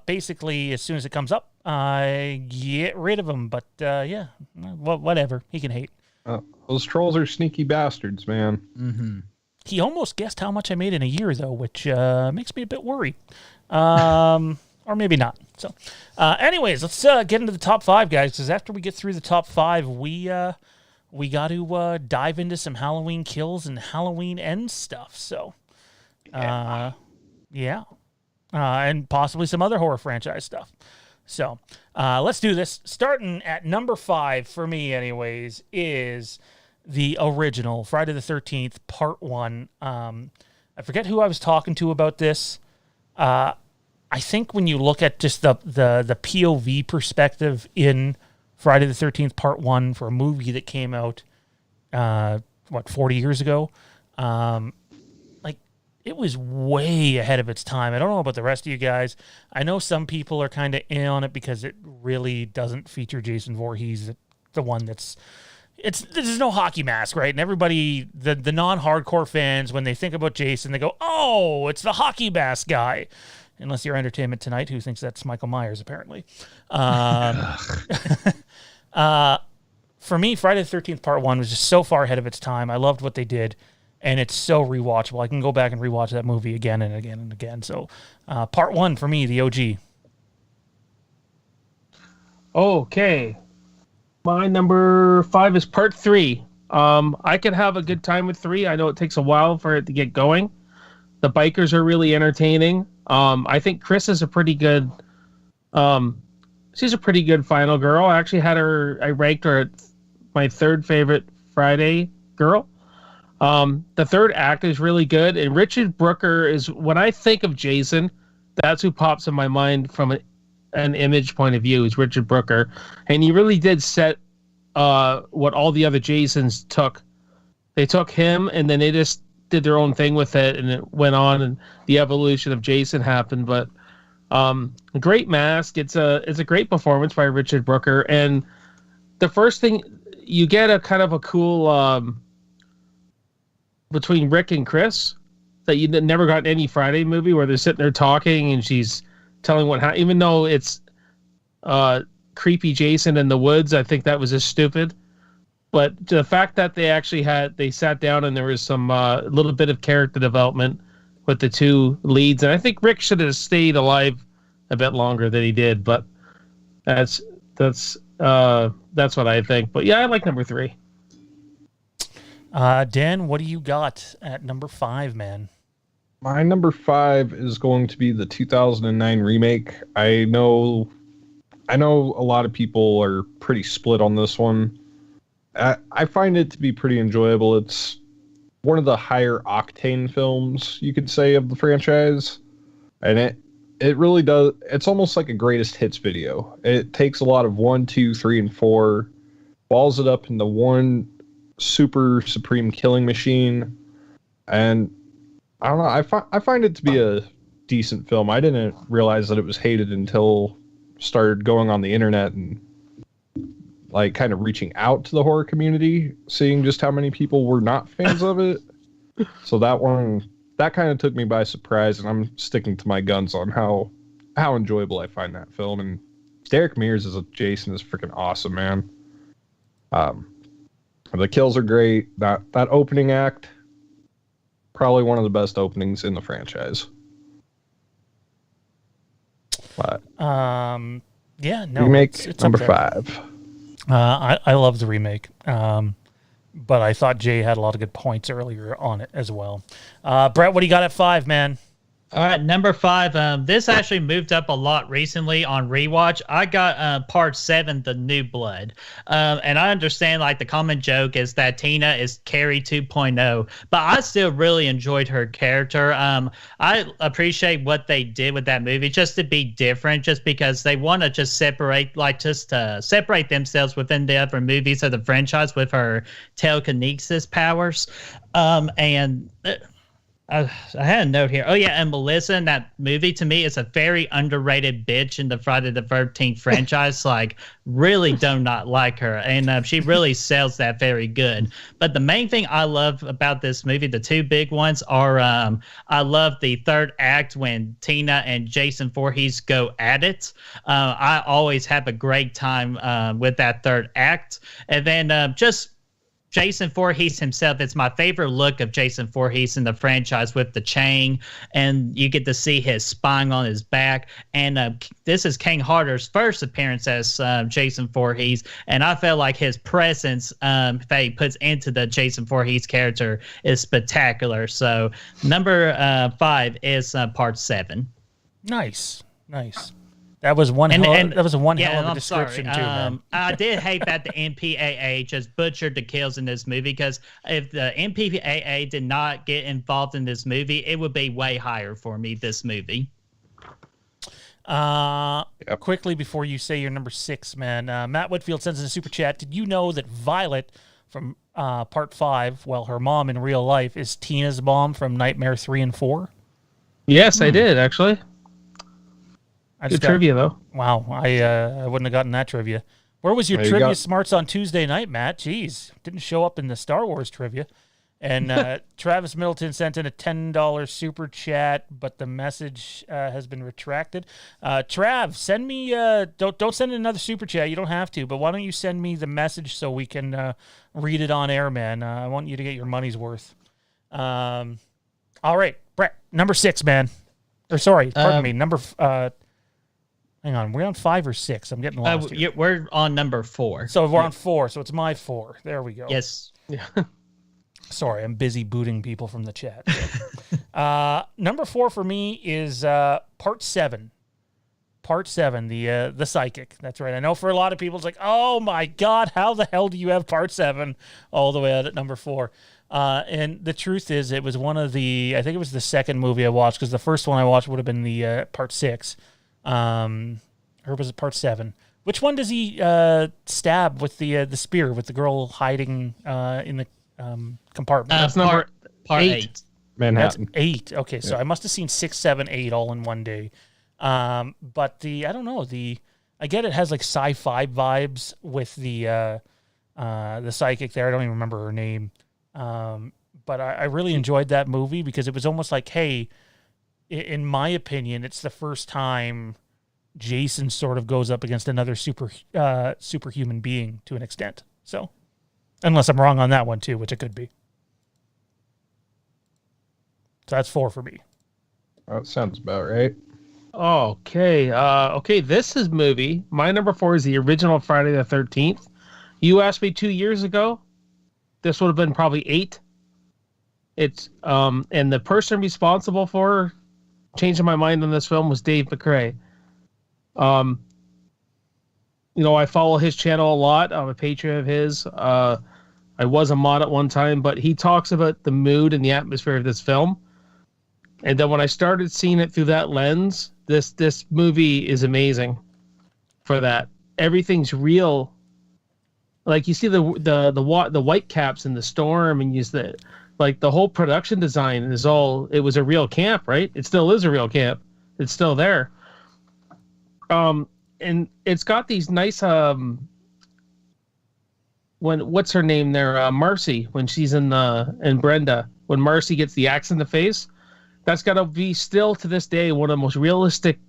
Basically, as soon as it comes up, I get rid of him. But yeah, whatever. He can hate. Those trolls are sneaky bastards, man. Mm-hmm. He almost guessed how much I made in a year, though, which makes me a bit worried. Or maybe not. So, anyways, let's get into the top 5, guys, because after we get through the top 5, we got to dive into some Halloween kills and Halloween end stuff. So, yeah. And possibly some other horror franchise stuff. So, let's do this. Starting at number 5, for me anyways, is the original Friday the 13th, part 1. I forget who I was talking to about this. I think when you look at just the POV perspective in Friday the 13th Part 1 for a movie that came out, 40 years ago, it was way ahead of its time. I don't know about the rest of you guys. I know some people are kind of in on it because it really doesn't feature Jason Voorhees, the one that's... There's no hockey mask, right? And everybody, the non-hardcore fans, when they think about Jason, they go, oh, it's the hockey mask guy. Unless you're Entertainment Tonight, who thinks that's Michael Myers, apparently. For me, Friday the 13th Part 1 was just so far ahead of its time. I loved what they did, and it's so rewatchable. I can go back and rewatch that movie again and again and again. So Part 1 for me, the OG. Okay. My number 5 is Part 3. I could have a good time with 3. I know it takes a while for it to get going. The bikers are really entertaining. I think Chris is a pretty good... she's a pretty good final girl. I actually I ranked her at my 3rd favorite Friday girl. The 3rd act is really good. And Richard Brooker is... When I think of Jason, that's who pops in my mind from an image point of view, is Richard Brooker. And he really did set what all the other Jasons took. They took him, and then they just did their own thing with it, and it went on, and the evolution of Jason happened. But a great mask. It's a great performance by Richard Brooker. And the first thing, you get a kind of a cool between Rick and Chris that you never got in any Friday movie, where they're sitting there talking and she's telling what happened. Even though it's creepy Jason in the woods, I think that was just stupid. But the fact that they sat down and there was some little bit of character development with the 2 leads, and I think Rick should have stayed alive a bit longer than he did. But that's what I think. But yeah, I like number 3. Dan, what do you got at number 5, man? My number 5 is going to be the 2009 remake. I know a lot of people are pretty split on this one. I find it to be pretty enjoyable. It's one of the higher octane films, you could say, of the franchise. And it really does. It's almost like a greatest hits video. It takes a lot of 1, 2, 3, and 4, balls it up into one super supreme killing machine. And I don't know. I find it to be a decent film. I didn't realize that it was hated until started going on the internet and like kind of reaching out to the horror community, seeing just how many people were not fans of it. So that kind of took me by surprise, and I'm sticking to my guns on how enjoyable I find that film. And Derek Mears as a Jason is freaking awesome, man. The kills are great. That opening act, probably one of the best openings in the franchise. But yeah, no, remake it's number 5. I love the remake, but I thought Jay had a lot of good points earlier on it as well. Brett, what do you got at 5, man? All right, number 5. This actually moved up a lot recently on rewatch. I got Part 7, The New Blood. And I understand, like, the common joke is that Tina is Carrie 2.0, but I still really enjoyed her character. I appreciate what they did with that movie, just to be different, just because they want to just separate themselves within the other movies of the franchise with her telekinesis powers. I had a note here. Oh, yeah, and Melissa in that movie, to me, is a very underrated bitch in the Friday the 13th franchise. Like, really do not like her. And she really sells that very good. But the main thing I love about this movie, the 2 big ones, are I love the 3rd act when Tina and Jason Voorhees go at it. I always have a great time with that 3rd act. And then just Jason Voorhees himself, it's my favorite look of Jason Voorhees in the franchise with the chain, and you get to see his spine on his back. And this is King Harder's first appearance as Jason Voorhees, and I felt like his presence that he puts into the Jason Voorhees character is spectacular. So number 5 is Part 7. Nice. That was one. That was a one hell of a description too, man. I did hate that the MPAA just butchered the kills in this movie, because if the MPAA did not get involved in this movie, it would be way higher for me. This movie. Quickly before you say your number 6, man, Matt Whitfield sends in a super chat. Did you know that Violet from Part 5, well, her mom in real life, is Tina's mom from Nightmare 3 and 4? Yes, I did, actually. Good trivia, though. Wow, I wouldn't have gotten that trivia. Where was your trivia smarts on Tuesday night, Matt? Jeez, didn't show up in the Star Wars trivia. And Travis Middleton sent in a $10 super chat, but the message has been retracted. Trav, send me don't send in another super chat. You don't have to, but why don't you send me the message so we can read it on air, man? I want you to get your money's worth. All right, Brett, number 6, man. Or sorry, pardon me, number. Hang on, we're on 5 or 6. I'm getting lost here. We're on number 4. So we're on 4. So it's my 4. There we go. Yes. Yeah. Sorry, I'm busy booting people from the chat. So. Number 4 for me is Part 7. Part 7, the Psychic. That's right. I know for a lot of people, it's like, oh my God, how the hell do you have Part 7 all the way out at number 4? And the truth is, it was I think it was the second movie I watched, because the first one I watched would have been the Part 6. Or was it Part 7? Which one does he stab with the spear with the girl hiding in the compartment? That's number Part 8. Manhattan. That's 8. Okay, so I must have seen 6, 7, 8 all in one day. But I don't know, I get it has like sci-fi vibes with the psychic there. I don't even remember her name. But I really enjoyed that movie because it was almost like, hey, in my opinion, it's the first time Jason sort of goes up against another superhuman being to an extent. So, unless I'm wrong on that one too, which it could be. So that's 4 for me. That sounds about right. Okay. Okay, this is movie. My number 4 is the original Friday the 13th. You asked me 2 years ago. This would have been probably 8. It's and the person responsible for changing my mind on this film was Dave McCrae. I follow his channel a lot. I'm a patron of his. I was a mod at one time, but he talks about the mood and the atmosphere of this film. And then when I started seeing it through that lens, this movie is amazing for that. Everything's real. Like you see the white caps in the storm, and the whole production design is it was a real camp, right? It still is a real camp. It's still there. And it's got these nice what's her name there? Marcy, when she's in Brenda, when Marcy gets the axe in the face, that's got to be still to this day one of the most realistic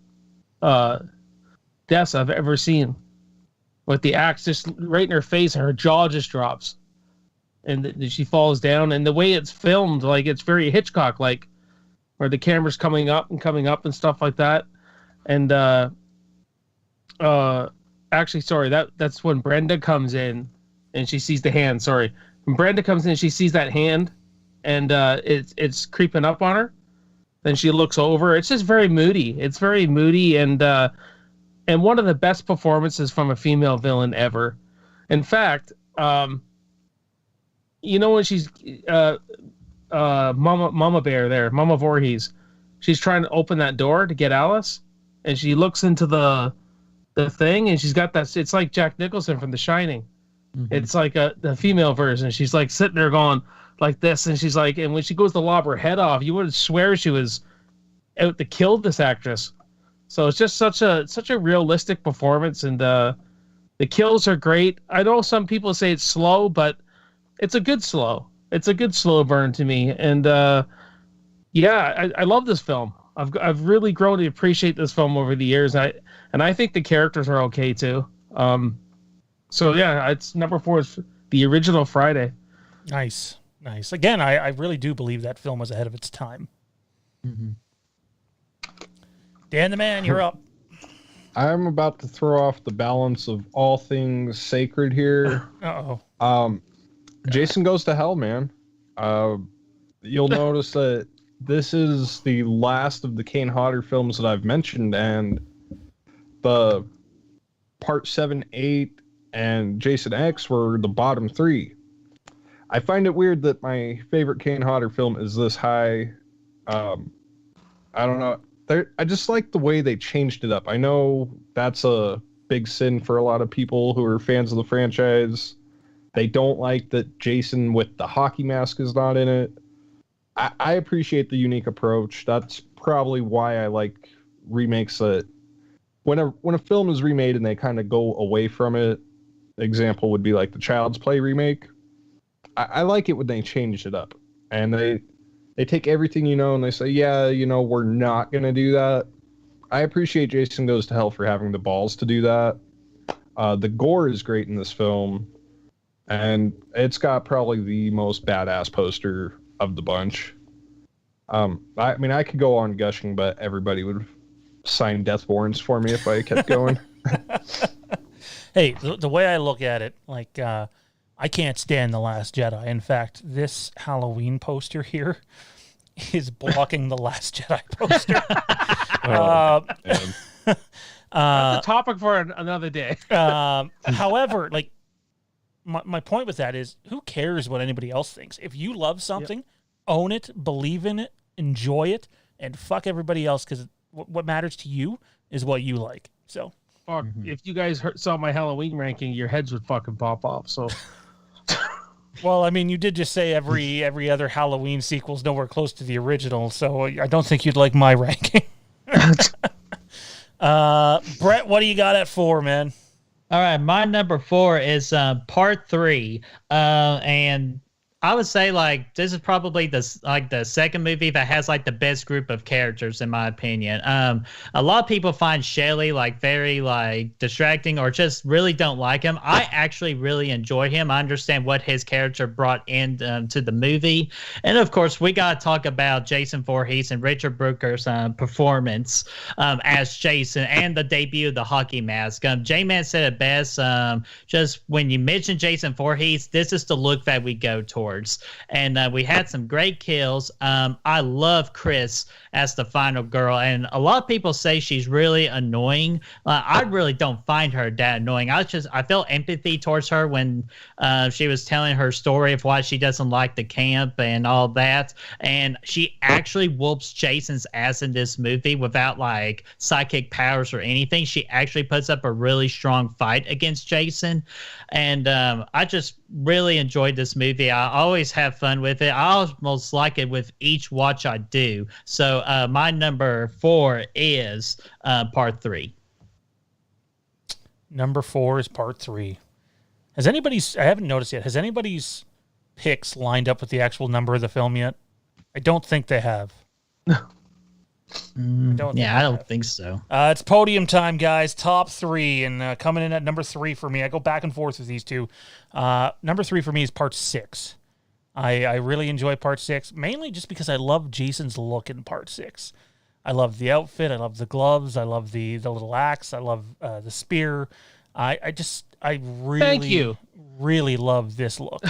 deaths I've ever seen. With the axe just right in her face, and her jaw just drops, and she falls down. And the way it's filmed, like it's very Hitchcock-like, where the camera's coming up and stuff like that. And actually, sorry, that's when Brenda comes in and she sees the hand. Sorry, when Brenda comes in, she sees that hand, and it's creeping up on her. Then she looks over. It's just very moody. It's very moody, and one of the best performances from a female villain ever. In fact, when she's Mama Bear there, Mama Voorhees, she's trying to open that door to get Alice, and she looks into the thing, and she's got that. It's like Jack Nicholson from The Shining. Mm-hmm. It's like the female version. She's like sitting there going like this, and she's like, and when she goes to lob her head off, you would swear she was out to kill this actress. So it's just such a realistic performance, and the kills are great. I know some people say it's slow, but it's a good slow. It's a good slow burn to me, and I love this film. I've really grown to appreciate this film over the years, and I think the characters are okay too. So yeah, it's number 4 is the original Friday. Nice. Again, I really do believe that film was ahead of its time. Mm-hmm. Dan the Man, you're up. I'm about to throw off the balance of all things sacred here. Uh-oh. Jason Goes to Hell, man. You'll notice that this is the last of the Kane Hodder films that I've mentioned, and the Part 7, 8, and Jason X were the bottom 3. I find it weird that my favorite Kane Hodder film is this high. I don't know. I just like the way they changed it up. I know that's a big sin for a lot of people who are fans of the franchise. They don't like that Jason with the hockey mask is not in it. I appreciate the unique approach. That's probably why I like remakes that when a film is remade and they kind of go away from it. Example would be like the Child's Play remake. I like it when they change it up and they take everything and they say, yeah, we're not gonna do that. I appreciate Jason Goes to Hell for having the balls to do that. The gore is great in this film, and it's got probably the most badass poster of the bunch. I mean, I could go on gushing, but everybody would sign death warrants for me if I kept going. Hey, the way I look at it, like, I can't stand The Last Jedi. In fact, this Halloween poster here is blocking the Last Jedi poster. That's a topic for another day. However, like, my point with that is, who cares what anybody else thinks? If you love something, own it, believe in it, enjoy it, and fuck everybody else, because what matters to you is what you like. So, fuck, if you guys saw my Halloween ranking, your heads would fucking pop off. So, well, I mean, you did just say every other Halloween sequel's nowhere close to the original, so I don't think you'd like my ranking. Brett, what do you got at 4, man? All right, my number 4 is part 3, and I would say like this is probably the second movie that has like the best group of characters in my opinion. A lot of people find Shelley like very like distracting or just really don't like him. I actually really enjoy him. I understand what his character brought in to the movie, and of course we gotta talk about Jason Voorhees and Richard Brooker's performance as Jason and the debut of the hockey mask. J-Man said it best. Just when you mention Jason Voorhees, this is the look that we go towards. And we had some great kills. I love Chris as the final girl, and a lot of people say she's really annoying. I really don't find her that annoying. I felt empathy towards her when she was telling her story of why she doesn't like the camp and all that, and she actually whoops Jason's ass in this movie without like psychic powers or anything. She actually puts up a really strong fight against Jason, and I just really enjoyed this movie. I always have fun with it. I almost like it with each watch I do. So my number 4 is part 3. Number 4 is part 3. Has anybody's, I haven't noticed yet, has anybody's picks lined up with the actual number of the film yet? I don't think they have. I don't think so. It's podium time, guys. Top 3, and coming in at number 3 for me. I go back and forth with these two. Number 3 for me is part 6. I really enjoy part 6, mainly just because I love Jason's look in part 6. I love the outfit. I love the gloves. I love the little axe. I love the spear. I really, thank you. Really love this look.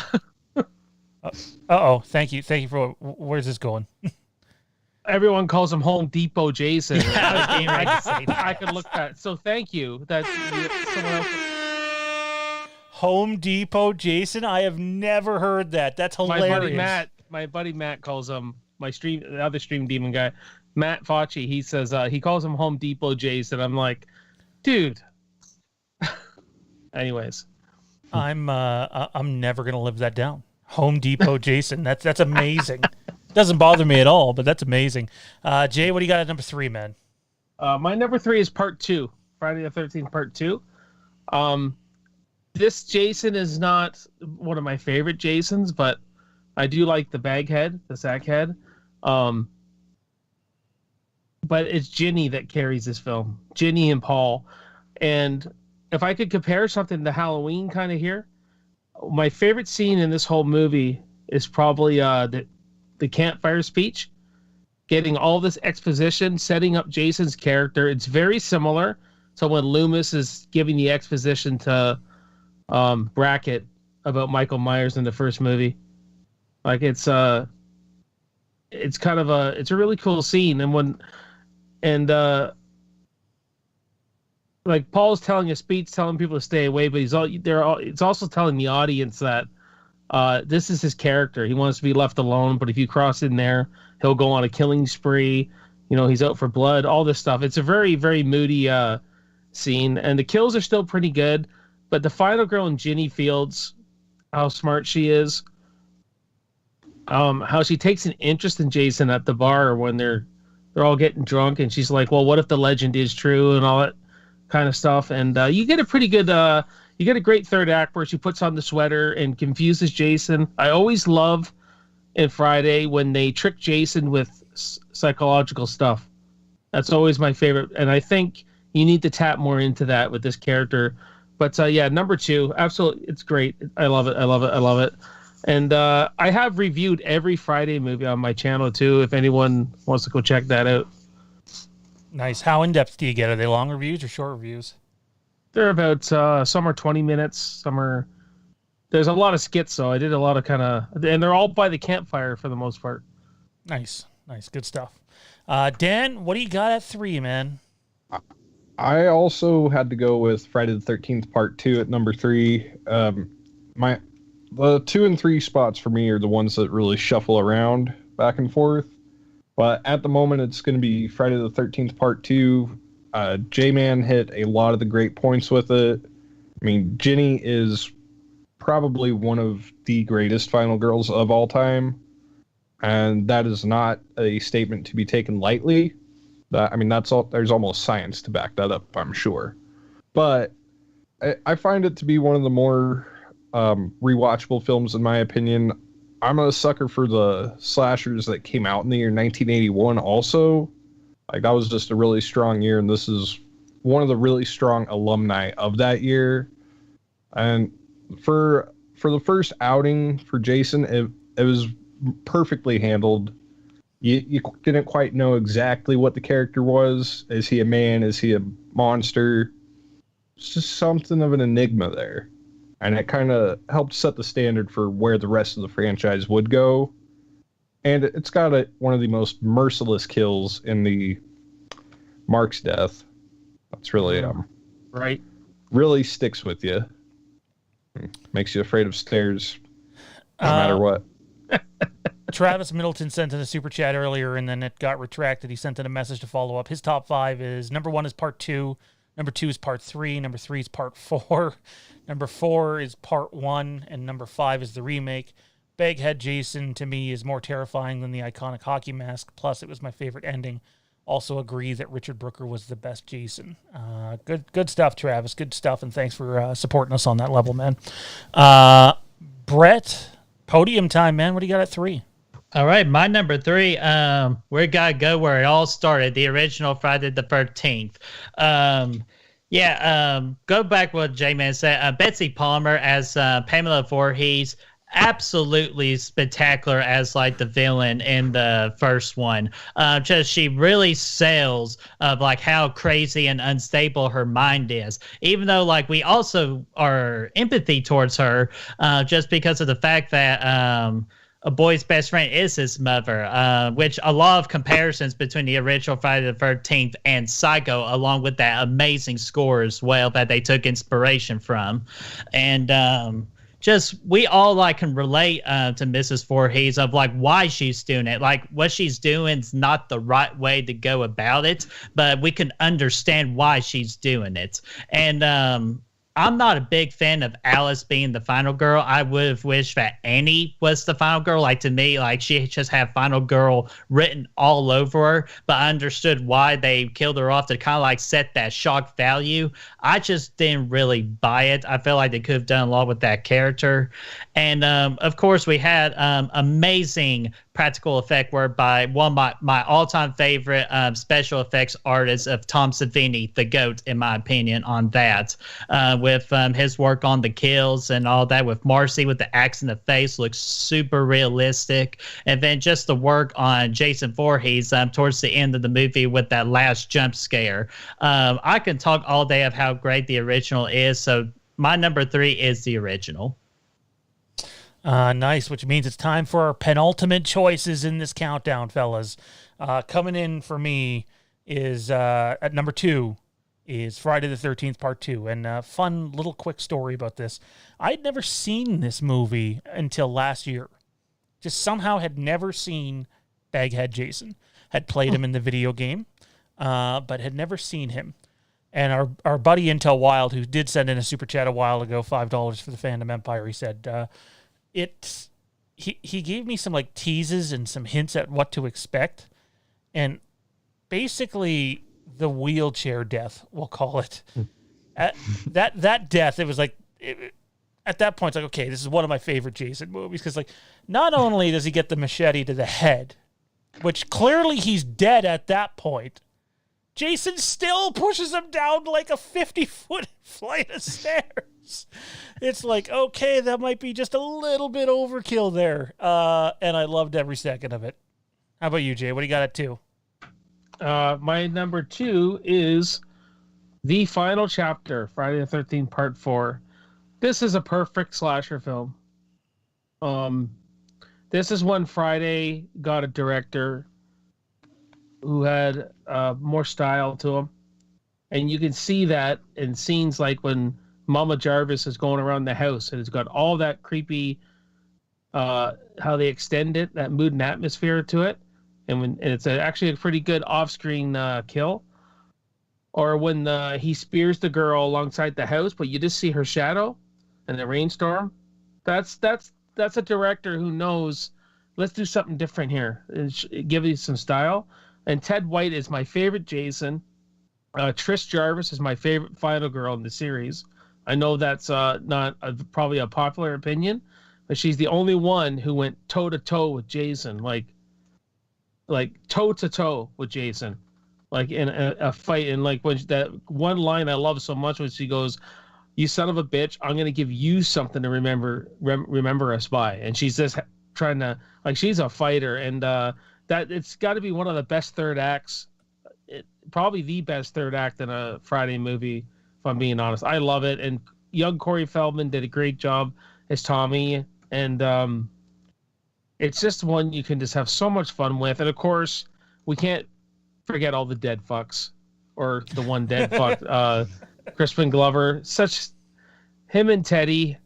Thank you for where's this going? Everyone calls him Home Depot Jason. I could look at. So thank you. That someone else. Home Depot Jason. I have never heard that. That's hilarious. My buddy Matt calls him the other stream demon guy, Matt Fauci. He says he calls him Home Depot Jason. I'm like, dude. Anyways, I'm never gonna live that down. Home Depot Jason. That's amazing. Doesn't bother me at all, but that's amazing. Jay, what do you got at number 3, man? My number 3 is part 2, Friday the 13th, part 2. This Jason is not one of my favorite Jasons, but I do like the baghead, the sack head. But it's Ginny that carries this film, Ginny and Paul. And if I could compare something to Halloween kind of here, my favorite scene in this whole movie is probably the campfire speech, getting all this exposition, setting up Jason's character. It's very similar to when Loomis is giving the exposition to Brackett about Michael Myers in the first movie. Like it's a really cool scene. And like Paul's telling a speech, telling people to stay away, but it's also telling the audience that this is his character. He wants to be left alone, but if you cross in there, he'll go on a killing spree. he's out for blood, all this stuff. It's a very, very moody scene, and the kills are still pretty good. But the final girl in Ginny Fields, how smart she is, how she takes an interest in Jason at the bar when they're all getting drunk, and she's like, well, what if the legend is true and all that kind of stuff. And you get a pretty good you get a great third act where she puts on the sweater and confuses Jason. I always love in Friday when they trick Jason with psychological stuff. That's always my favorite, and I think you need to tap more into that with this character. But yeah, number 2, absolutely, it's great. I love it. I love it. I love it. And I have reviewed every Friday movie on my channel too, if anyone wants to go check that out. Nice. How in-depth do you get? Are they long reviews or short reviews? They're about, some are 20 minutes, some are... There's a lot of skits, so I did a lot of kind of... And they're all by the campfire for the most part. Nice. Nice. Good stuff. Dan, what do you got at 3, man? I also had to go with Friday the 13th Part 2 at number 3. The 2 and 3 spots for me are the ones that really shuffle around back and forth. But at the moment, it's going to be Friday the 13th Part 2. J-Man hit a lot of the great points with it. I mean, Ginny is probably one of the greatest final girls of all time. And that is not a statement to be taken lightly. That's all. There's almost science to back that up, I'm sure. But I find it to be one of the more rewatchable films, in my opinion. I'm a sucker for the slashers that came out in the year 1981 also. Like, that was just a really strong year, and this is one of the really strong alumni of that year. And for the first outing for Jason, it was perfectly handled. You didn't quite know exactly what the character was. Is he a man? Is he a monster? It's just something of an enigma there. And it kind of helped set the standard for where the rest of the franchise would go. And it's got one of the most merciless kills in the Mark's death. That's really right. Really sticks with you. Makes you afraid of stairs, no matter what. Travis Middleton sent in a super chat earlier, and then it got retracted. He sent in a message to follow up. His top 5 is number 1 is Part 2, number 2 is Part 3, number 3 is Part 4, number 4 is Part 1, and number 5 is the remake. Baghead Jason, to me, is more terrifying than the iconic hockey mask. Plus, it was my favorite ending. Also agree that Richard Brooker was the best Jason. Good stuff, Travis. Good stuff, and thanks for supporting us on that level, man. Brett, podium time, man. What do you got at 3? All right, my number 3, we gotta go where it all started, the original Friday the 13th. Go back what J-Man said. Betsy Palmer as Pamela Voorhees, absolutely spectacular as like the villain in the first one. Just she really sells of like how crazy and unstable her mind is, even though like we also are empathy towards her just because of the fact that a boy's best friend is his mother, which a lot of comparisons between the original Friday the 13th and Psycho, along with that amazing score as well that they took inspiration from. And just we all like can relate to Mrs. Voorhees of like why she's doing it. Like what she's doing is not the right way to go about it, but we can understand why she's doing it. And I'm not a big fan of Alice being the final girl. I would have wished that Annie was the final girl. Like to me, like she just had final girl written all over her, but I understood why they killed her off to kind of like set that shock value. I just didn't really buy it. I felt like they could have done a lot with that character. And of course we had amazing practical effect work by one of my all-time favorite special effects artists of Tom Savini, the GOAT, in my opinion, on that. With his work on the kills and all that, with Marcy with the axe in the face, looks super realistic. And then just the work on Jason Voorhees towards the end of the movie with that last jump scare. I can talk all day of how great the original is, so my number 3 is the original. Nice, which means it's time for our penultimate choices in this countdown, fellas. Coming in for me is at number 2 is Friday the 13th Part 2. And fun little quick story about this. I'd never seen this movie until last year. Just somehow had never seen Baghead Jason. had played him in the video game, but had never seen him. And our buddy Intel Wild, who did send in a super chat a while ago, $5 for the Fandom Empire, he said he gave me some like teases and some hints at what to expect, and basically the wheelchair death, we'll call it. that death, it was like at that point, it's like, okay, this is one of my favorite Jason movies, because like not only does he get the machete to the head, which clearly he's dead at that point, Jason still pushes him down like a 50-foot flight of stairs. It's like, okay, that might be just a little bit overkill there. And I loved every second of it. How about you, Jay? What do you got at 2? My number 2 is the final chapter, Friday the 13th, Part 4. This is a perfect slasher film. This is when Friday got a director who had more style to him. And you can see that in scenes like when Mama Jarvis is going around the house and it's got all that creepy, how they extend it, that mood and atmosphere to it. And it's actually a pretty good off-screen kill. Or when he spears the girl alongside the house, but you just see her shadow and the rainstorm. That's a director who knows, let's do something different here and give you some style. And Ted White is my favorite Jason. Trish Jarvis is my favorite final girl in the series. I know that's not probably a popular opinion, but she's the only one who went toe-to-toe with Jason, like toe-to-toe with Jason, like in a fight. And like when that one line I love so much when she goes, "You son of a bitch, I'm going to give you something to remember us by." And she's just trying to, like, she's a fighter. And that it's got to be one of the best third acts, probably the best third act in a Friday movie, if I'm being honest. I love it. And young Corey Feldman did a great job as Tommy. And it's just one you can just have so much fun with. And of course, we can't forget all the dead fucks, or the one dead fuck, Crispin Glover. Him and Teddy,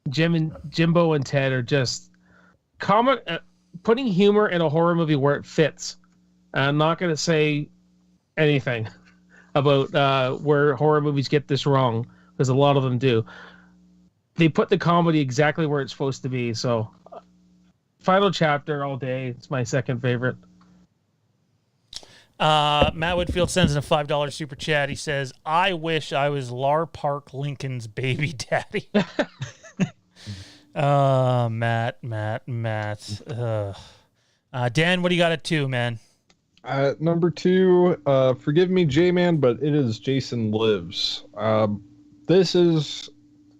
Jimbo and Ted are just comic, putting humor in a horror movie where it fits. I'm not going to say anything about where horror movies get this wrong, because a lot of them do. They put the comedy exactly where it's supposed to be. So, final chapter all day. It's my second favorite. Matt Whitfield sends in a $5 super chat. He says, "I wish I was Lar Park Lincoln's baby daddy." Matt. Dan, what do you got at 2, man? Number 2, forgive me, J-Man, but it is Jason Lives. This is,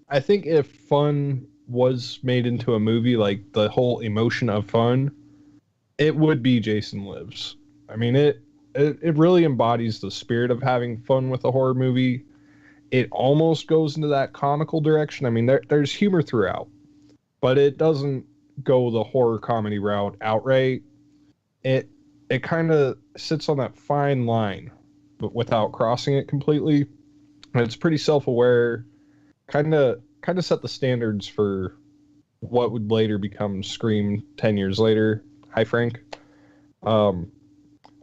I think if fun was made into a movie, like the whole emotion of fun, it would be Jason Lives. I mean, it really embodies the spirit of having fun with a horror movie. It almost goes into that comical direction. I mean, there's humor throughout, but it doesn't go the horror comedy route outright. It kind of sits on that fine line, but without crossing it completely. And it's pretty self-aware, kind of set the standards for what would later become Scream 10 years later. Hi, Frank. I don't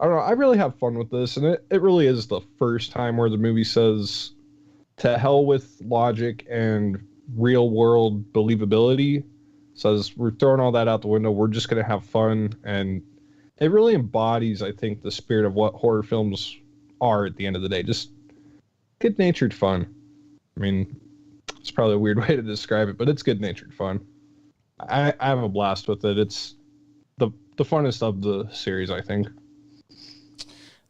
know. I really have fun with this, and it really is the first time where the movie says, to hell with logic and real-world believability. Says, we're throwing all that out the window. We're just going to have fun, and it really embodies, I think, the spirit of what horror films are at the end of the day. Just good-natured fun. I mean, it's probably a weird way to describe it, but it's good-natured fun. I have a blast with it. It's the funnest of the series, I think.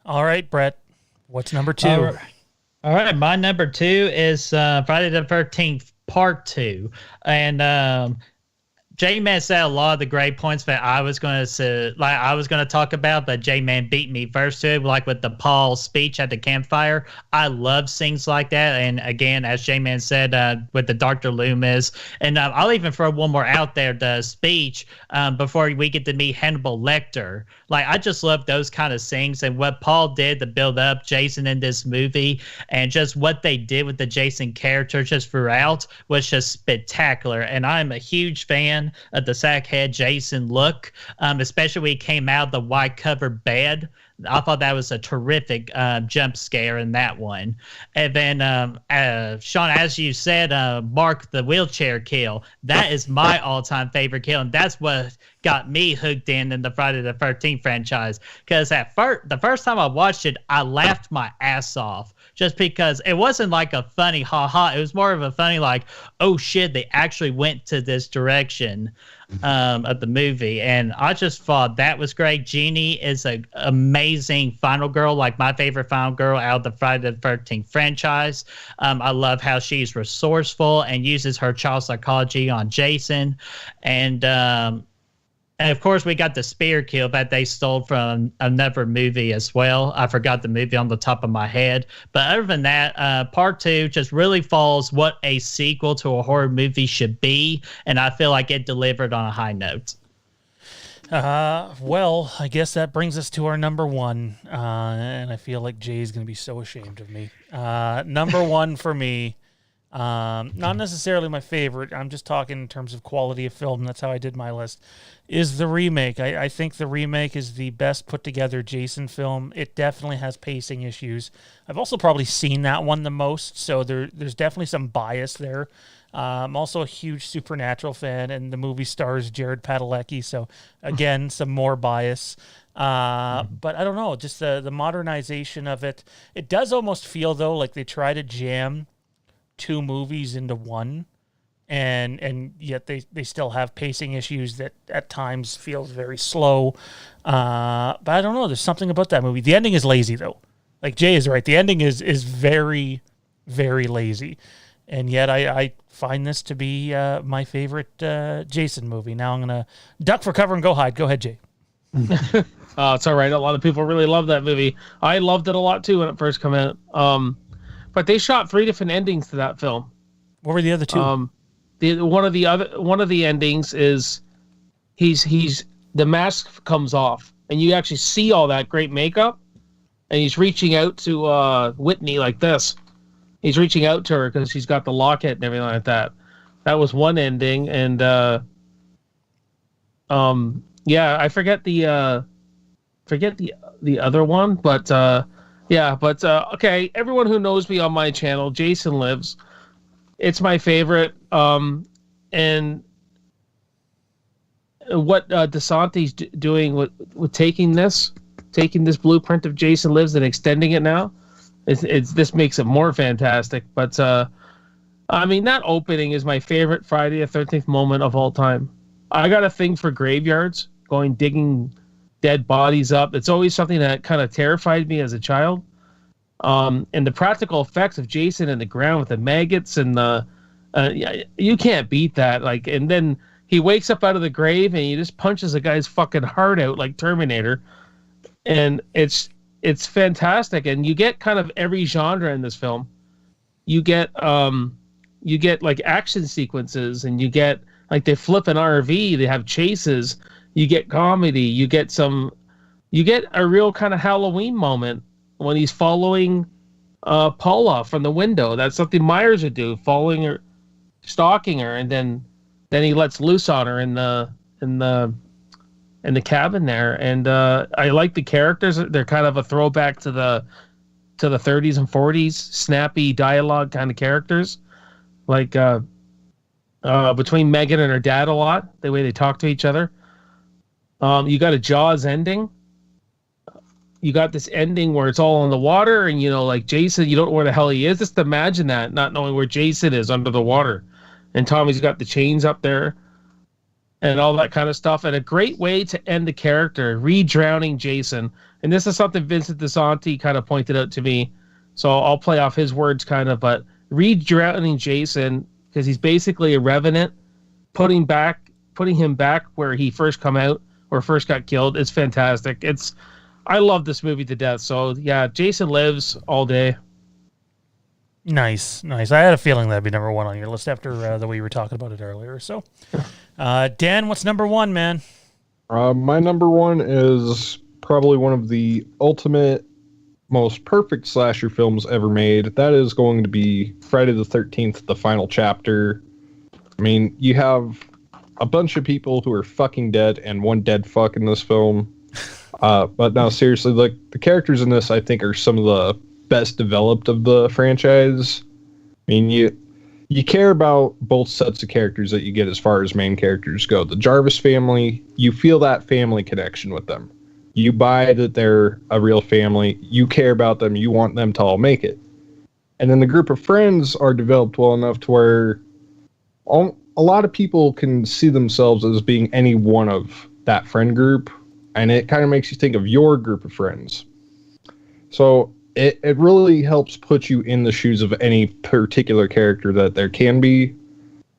All right, Brett, what's number 2? All right, my number 2 is Friday the 13th, Part 2. And J-Man said a lot of the great points that I was going to talk about, but J-Man beat me first to it, like with the Paul speech at the campfire. I love scenes like that. And again, as J-Man said, with the Dr. Loomis, and I'll even throw one more out there, the speech before we get to meet Hannibal Lecter. Like, I just love those kind of scenes, and what Paul did to build up Jason in this movie, and just what they did with the Jason character just throughout was just spectacular. And I'm a huge fan fan of the sackhead Jason look, especially when he came out of the white covered bed. I thought that was a terrific jump scare in that one. And then, Sean, as you said, Mark, the wheelchair kill, that is my all-time favorite kill, and that's what got me hooked in the Friday the 13th franchise. Because the first time I watched it, I laughed my ass off. Just because it wasn't like a funny ha-ha. It was more of a funny like, oh, shit, they actually went to this direction of the movie. And I just thought that was great. Jeannie is an amazing final girl, like my favorite final girl out of the Friday the 13th franchise. I love how she's resourceful and uses her child psychology on Jason. And of course, we got the spear kill that they stole from another movie as well. I forgot the movie on the top of my head. But other than that, part 2 just really follows what a sequel to a horror movie should be. And I feel like it delivered on a high note. Well, I guess that brings us to our number 1. And I feel like Jay's going to be so ashamed of me. Number 1 for me. Not necessarily my favorite. I'm just talking in terms of quality of film. That's how I did my list. Is the remake. I think the remake is the best put together Jason film. It definitely has pacing issues. I've also probably seen that one the most, so there's definitely some bias there. I'm also a huge Supernatural fan, and the movie stars Jared Padalecki, so again, some more bias. But I don't know, just the modernization of it. It does almost feel, though, like they try to jam 2 movies into one, and yet they still have pacing issues that at times feels very slow. But I don't know, there's something about that movie. The ending is lazy, though. Like Jay is right, the ending is very, very lazy, and yet I find this to be my favorite Jason movie. Now I'm gonna duck for cover and go hide. Go ahead, Jay. It's all right. A lot of people really love that movie. I loved it a lot too when it first came out. But they shot 3 different endings to that film. What were the other 2? One of the endings is he's the mask comes off and you actually see all that great makeup, and he's reaching out to Whitney like this. He's reaching out to her because she's got the locket and everything like that. That was one ending, and I forget the other one, but okay. Everyone who knows me on my channel, Jason Lives. It's my favorite. And what DeSanti's doing with taking this blueprint of Jason Lives and extending it now, this makes it more fantastic. But I mean, that opening is my favorite Friday the 13th moment of all time. I got a thing for graveyards, digging dead bodies up. It's always something that kind of terrified me as a child. And the practical effects of Jason in the ground with the maggots and you can't beat that. Like, and then he wakes up out of the grave and he just punches a guy's fucking heart out like Terminator. And it's fantastic. And you get kind of every genre in this film. You get like action sequences, and you get like they flip an RV, they have chases, you get comedy, you get a real kind of Halloween moment when he's following Paula from the window. That's something Myers would do, following her, stalking her, and then he lets loose on her in the cabin there. And I like the characters. They're kind of a throwback to the 30s and 40s, snappy dialogue kind of characters, like between Megan and her dad a lot, the way they talk to each other. You got a Jaws ending. You got this ending where it's all in the water, and like Jason, you don't know where the hell he is. Just imagine that, not knowing where Jason is under the water, and Tommy's got the chains up there, and all that kind of stuff. And a great way to end the character, re-drowning Jason. And this is something Vincent DeSanti kind of pointed out to me, so I'll play off his words kind of. But re-drowning Jason, because he's basically a revenant, putting him back where he first come out or first got killed. It's fantastic. I love this movie to death. So yeah, Jason Lives all day. Nice. I had a feeling that'd be number 1 on your list after the way you were talking about it earlier. So, Dan, what's number 1, man? My number 1 is probably one of the ultimate, most perfect slasher films ever made. That is going to be Friday the 13th, the final chapter. I mean, you have a bunch of people who are fucking dead and one dead fuck in this film. But no, seriously, like the characters in this, I think, are some of the best developed of the franchise. I mean, you care about both sets of characters that you get as far as main characters go. The Jarvis family, you feel that family connection with them. You buy that they're a real family. You care about them. You want them to all make it. And then the group of friends are developed well enough to where a lot of people can see themselves as being any one of that friend group. And it kind of makes you think of your group of friends. So it really helps put you in the shoes of any particular character that there can be.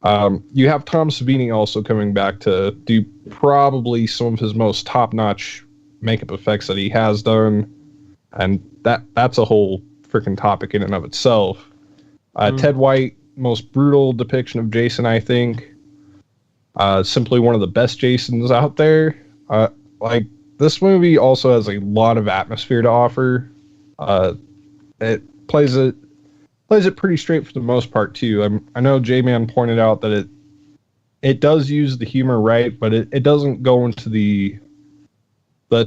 You have Tom Savini also coming back to do probably some of his most top-notch makeup effects that he has done. And that's a whole freaking topic in and of itself. Ted White, most brutal depiction of Jason, I think. Simply one of the best Jasons out there. Like, this movie also has a lot of atmosphere to offer. It plays it pretty straight for the most part, too. I know J-Man pointed out that it does use the humor right, but it doesn't go into the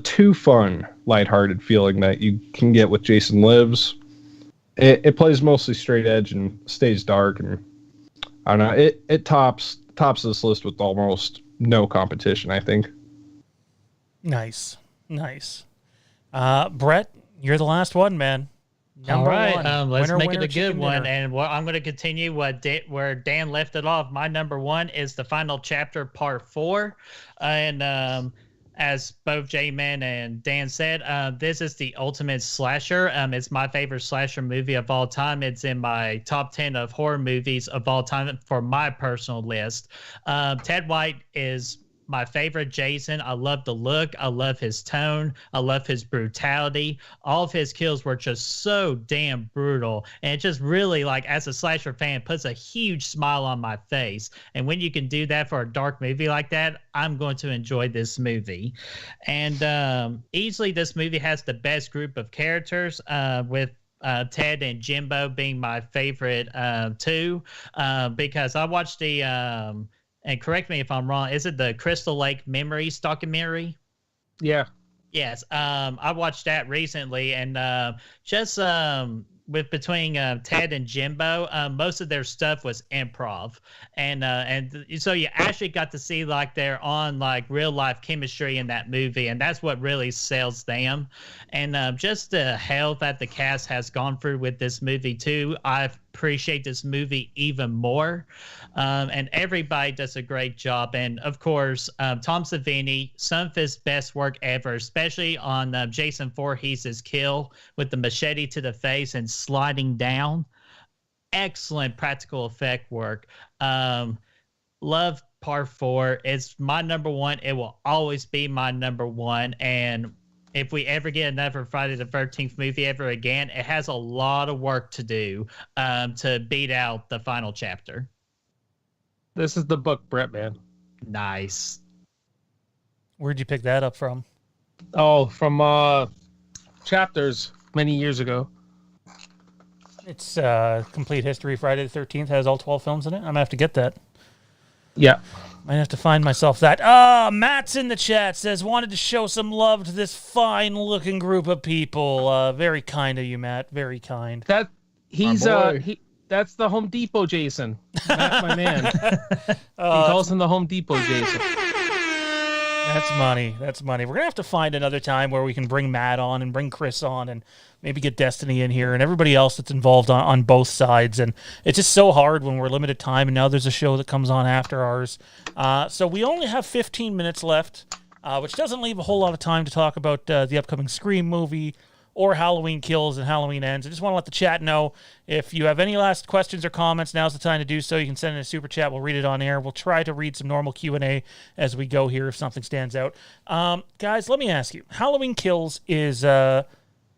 too fun, lighthearted feeling that you can get with Jason Lives. It plays mostly straight edge and stays dark, and I don't know, it tops this list with almost no competition, I think. Nice. Brett, you're the last one, man. Number one. Let's Winner, make it winner, a good chicken one. dinner. And I'm going to continue where Dan left it off. My number one is the final chapter, part 4. And as both J-Man and Dan said, this is the ultimate slasher. It's my favorite slasher movie of all time. It's in my top 10 of horror movies of all time for my personal list. Ted White is my favorite Jason. I love the look. I love his tone. I love his brutality. All of his kills were just so damn brutal. And it just really, like, as a slasher fan, puts a huge smile on my face. And when you can do that for a dark movie like that, I'm going to enjoy this movie. And easily this movie has the best group of characters, with Ted and Jimbo being my favorite two, because I watched the... and correct me if I'm wrong, is it the Crystal Lake Memories documentary? Yeah. Yes. I watched that recently, and just with between Ted and Jimbo, most of their stuff was improv, and so you actually got to see like their on like real life chemistry in that movie, and that's what really sells them. And just the hell that the cast has gone through with this movie too, I appreciate this movie even more. And everybody does a great job. And of course, Tom Savini, some of his best work ever, especially on Jason Voorhees' kill with the machete to the face and sliding down. Excellent practical effect work. Love part 4. It's my number one. It will always be my number one. And if we ever get another Friday the 13th movie ever again, it has a lot of work to do to beat out the final chapter. This is the book, Brett, man. Nice. Where'd you pick that up from? Oh, from chapters many years ago. It's Complete History. Friday the 13th has all 12 films in it. I'm going to have to get that. Yeah. Might have to find myself that. Matt's in the chat, says, wanted to show some love to this fine-looking group of people. Very kind of you, Matt. Very kind. That's the Home Depot Jason. Matt, my man. He calls him the Home Depot Jason. That's money. We're going to have to find another time where we can bring Matt on and bring Chris on and maybe get Destiny in here and everybody else that's involved on both sides. And it's just so hard when we're limited time, and now there's a show that comes on after ours. So we only have 15 minutes left, which doesn't leave a whole lot of time to talk about the upcoming Scream movie or Halloween Kills and Halloween Ends. I just want to let the chat know if you have any last questions or comments, now's the time to do so. You can send in a super chat. We'll read it on air. We'll try to read some normal Q&A as we go here if something stands out. Guys, let me ask you. Halloween Kills is, at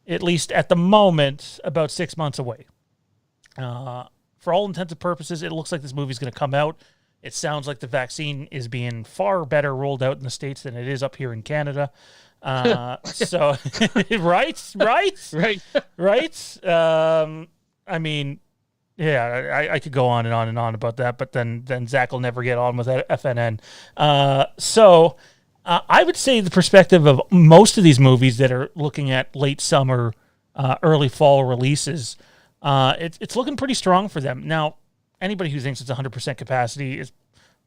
least at the moment, about 6 months away. For all intents and purposes, it looks like this movie's going to come out. It sounds like the vaccine is being far better rolled out in the States than it is up here in Canada. So right. I mean, Yeah, I could go on and on and on about that, but then Zach will never get on with FNN. So I would say the perspective of most of these movies that are looking at late summer, early fall releases, it's looking pretty strong for them. Now, anybody who thinks it's 100% capacity is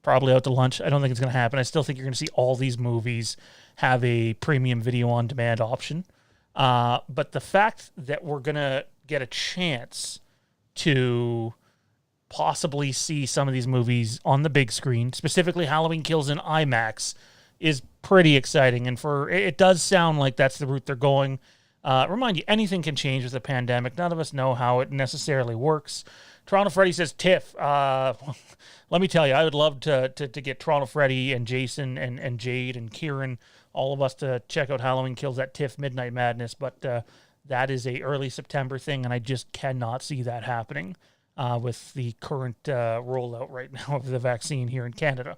probably out to lunch. I don't think it's going to happen. I still think you're going to see all these movies have a premium video on demand option. But the fact that we're going to get a chance to possibly see some of these movies on the big screen, specifically Halloween Kills in IMAX, is pretty exciting. And it does sound like that's the route they're going. Remind you, anything can change with the pandemic. None of us know how it necessarily works. Toronto Freddy says, TIFF. Let me tell you, I would love to get Toronto Freddy and Jason and Jade and Kieran, all of us, to check out Halloween Kills at TIFF Midnight Madness. But that is a early September thing, and I just cannot see that happening with the current rollout right now of the vaccine here in Canada.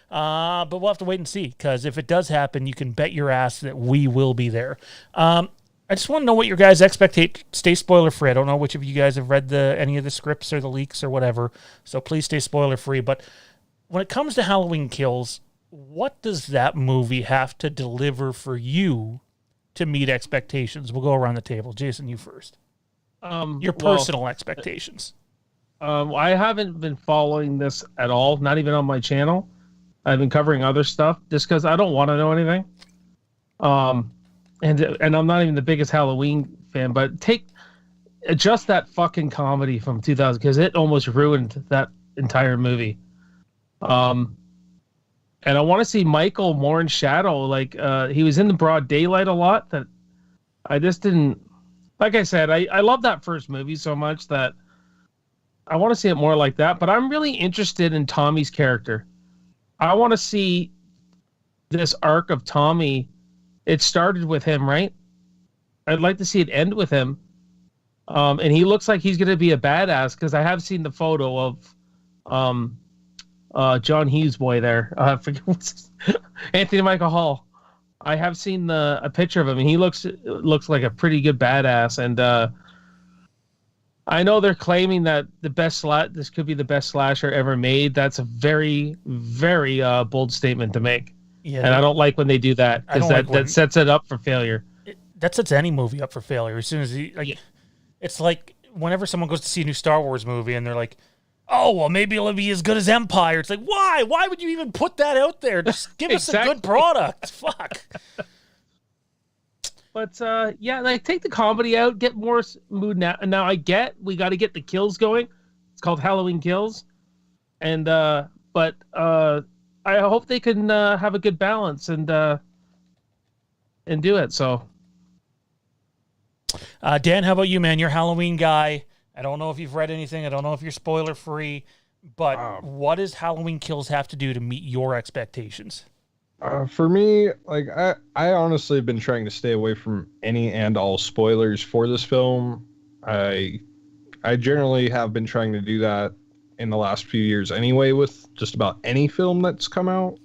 But we'll have to wait and see, because if it does happen, you can bet your ass that we will be there. I just want to know what your guys' expectations. Stay spoiler free. I don't know which of you guys have read any of the scripts or the leaks or whatever, so please stay spoiler free. But when it comes to Halloween Kills, what does that movie have to deliver for you to meet expectations? We'll go around the table. Jason, you first. Your personal expectations. I haven't been following this at all, not even on my channel. I've been covering other stuff just because I don't want to know anything. And I'm not even the biggest Halloween fan, but adjust that fucking comedy from 2000, because it almost ruined that entire movie. And I want to see Michael more in shadow. Like, he was in the broad daylight a lot, that I just didn't. Like I said, I love that first movie so much that I want to see it more like that. But I'm really interested in Tommy's character. I want to see this arc of Tommy. It started with him, right? I'd like to see it end with him. And he looks like he's going to be a badass, because I have seen the photo of John Hughes' boy there. I forget what's Anthony Michael Hall. I have seen a picture of him, and he looks like a pretty good badass. And I know they're claiming that this could be the best slasher ever made. That's a very, very bold statement to make. Yeah, and I don't like when they do that, because that sets it up for failure. That sets any movie up for failure. As soon as it's like whenever someone goes to see a new Star Wars movie and they're like, "Oh, well, maybe it'll be as good as Empire." It's like, why? Why would you even put that out there? Just give us a good product. Fuck. But take the comedy out, get more mood now. Now I get we got to get the kills going. It's called Halloween Kills, and I hope they can have a good balance and do it. So, Dan, how about you, man? You're a Halloween guy. I don't know if you've read anything. I don't know if you're spoiler free, but what does Halloween Kills have to do to meet your expectations? For me, like I honestly have been trying to stay away from any and all spoilers for this film. I generally have been trying to do that in the last few years anyway, with just about any film that's come out.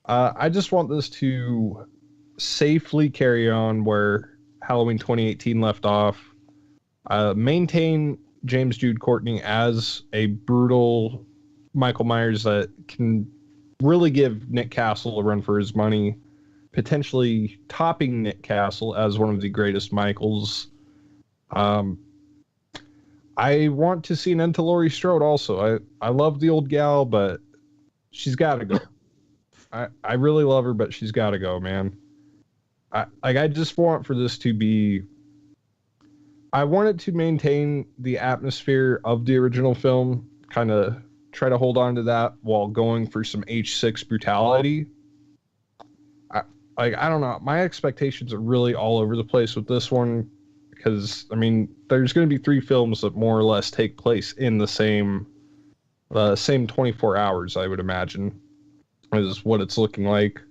I just want this to safely carry on where Halloween 2018 left off. Maintain James Jude Courtney as a brutal Michael Myers that can really give Nick Castle a run for his money, potentially topping Nick Castle as one of the greatest Michaels. I want to see an end to Laurie Strode also. I love the old gal, but she's got to go. I really love her, but she's got to go, man. I just want for this to be... I want it to maintain the atmosphere of the original film, kind of try to hold on to that while going for some H6 brutality. I don't know. My expectations are really all over the place with this one, because, I mean, there's going to be 3 films that more or less take place in the same 24 hours, I would imagine, is what it's looking like.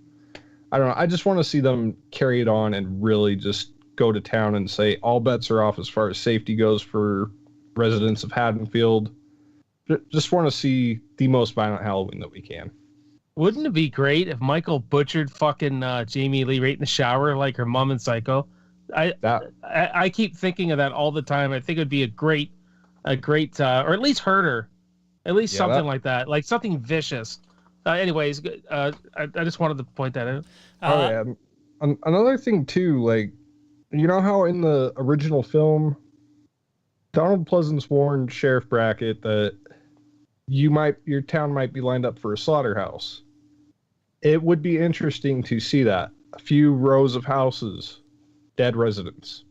I don't know. I just want to see them carry it on and really just go to town and say all bets are off as far as safety goes for residents of Haddonfield. Just want to see the most violent Halloween that we can. Wouldn't it be great if Michael butchered fucking Jamie Lee right in the shower like her mom in Psycho? I keep thinking of that all the time. I think it would be a great a great, or at least hurt her, at least something like that, like something vicious. Anyways, I just wanted to point that out. Oh yeah. Another thing too, like, you know how in the original film, Donald Pleasance warned Sheriff Brackett that your town might be lined up for a slaughterhouse. It would be interesting to see that. A few rows of houses, dead residents.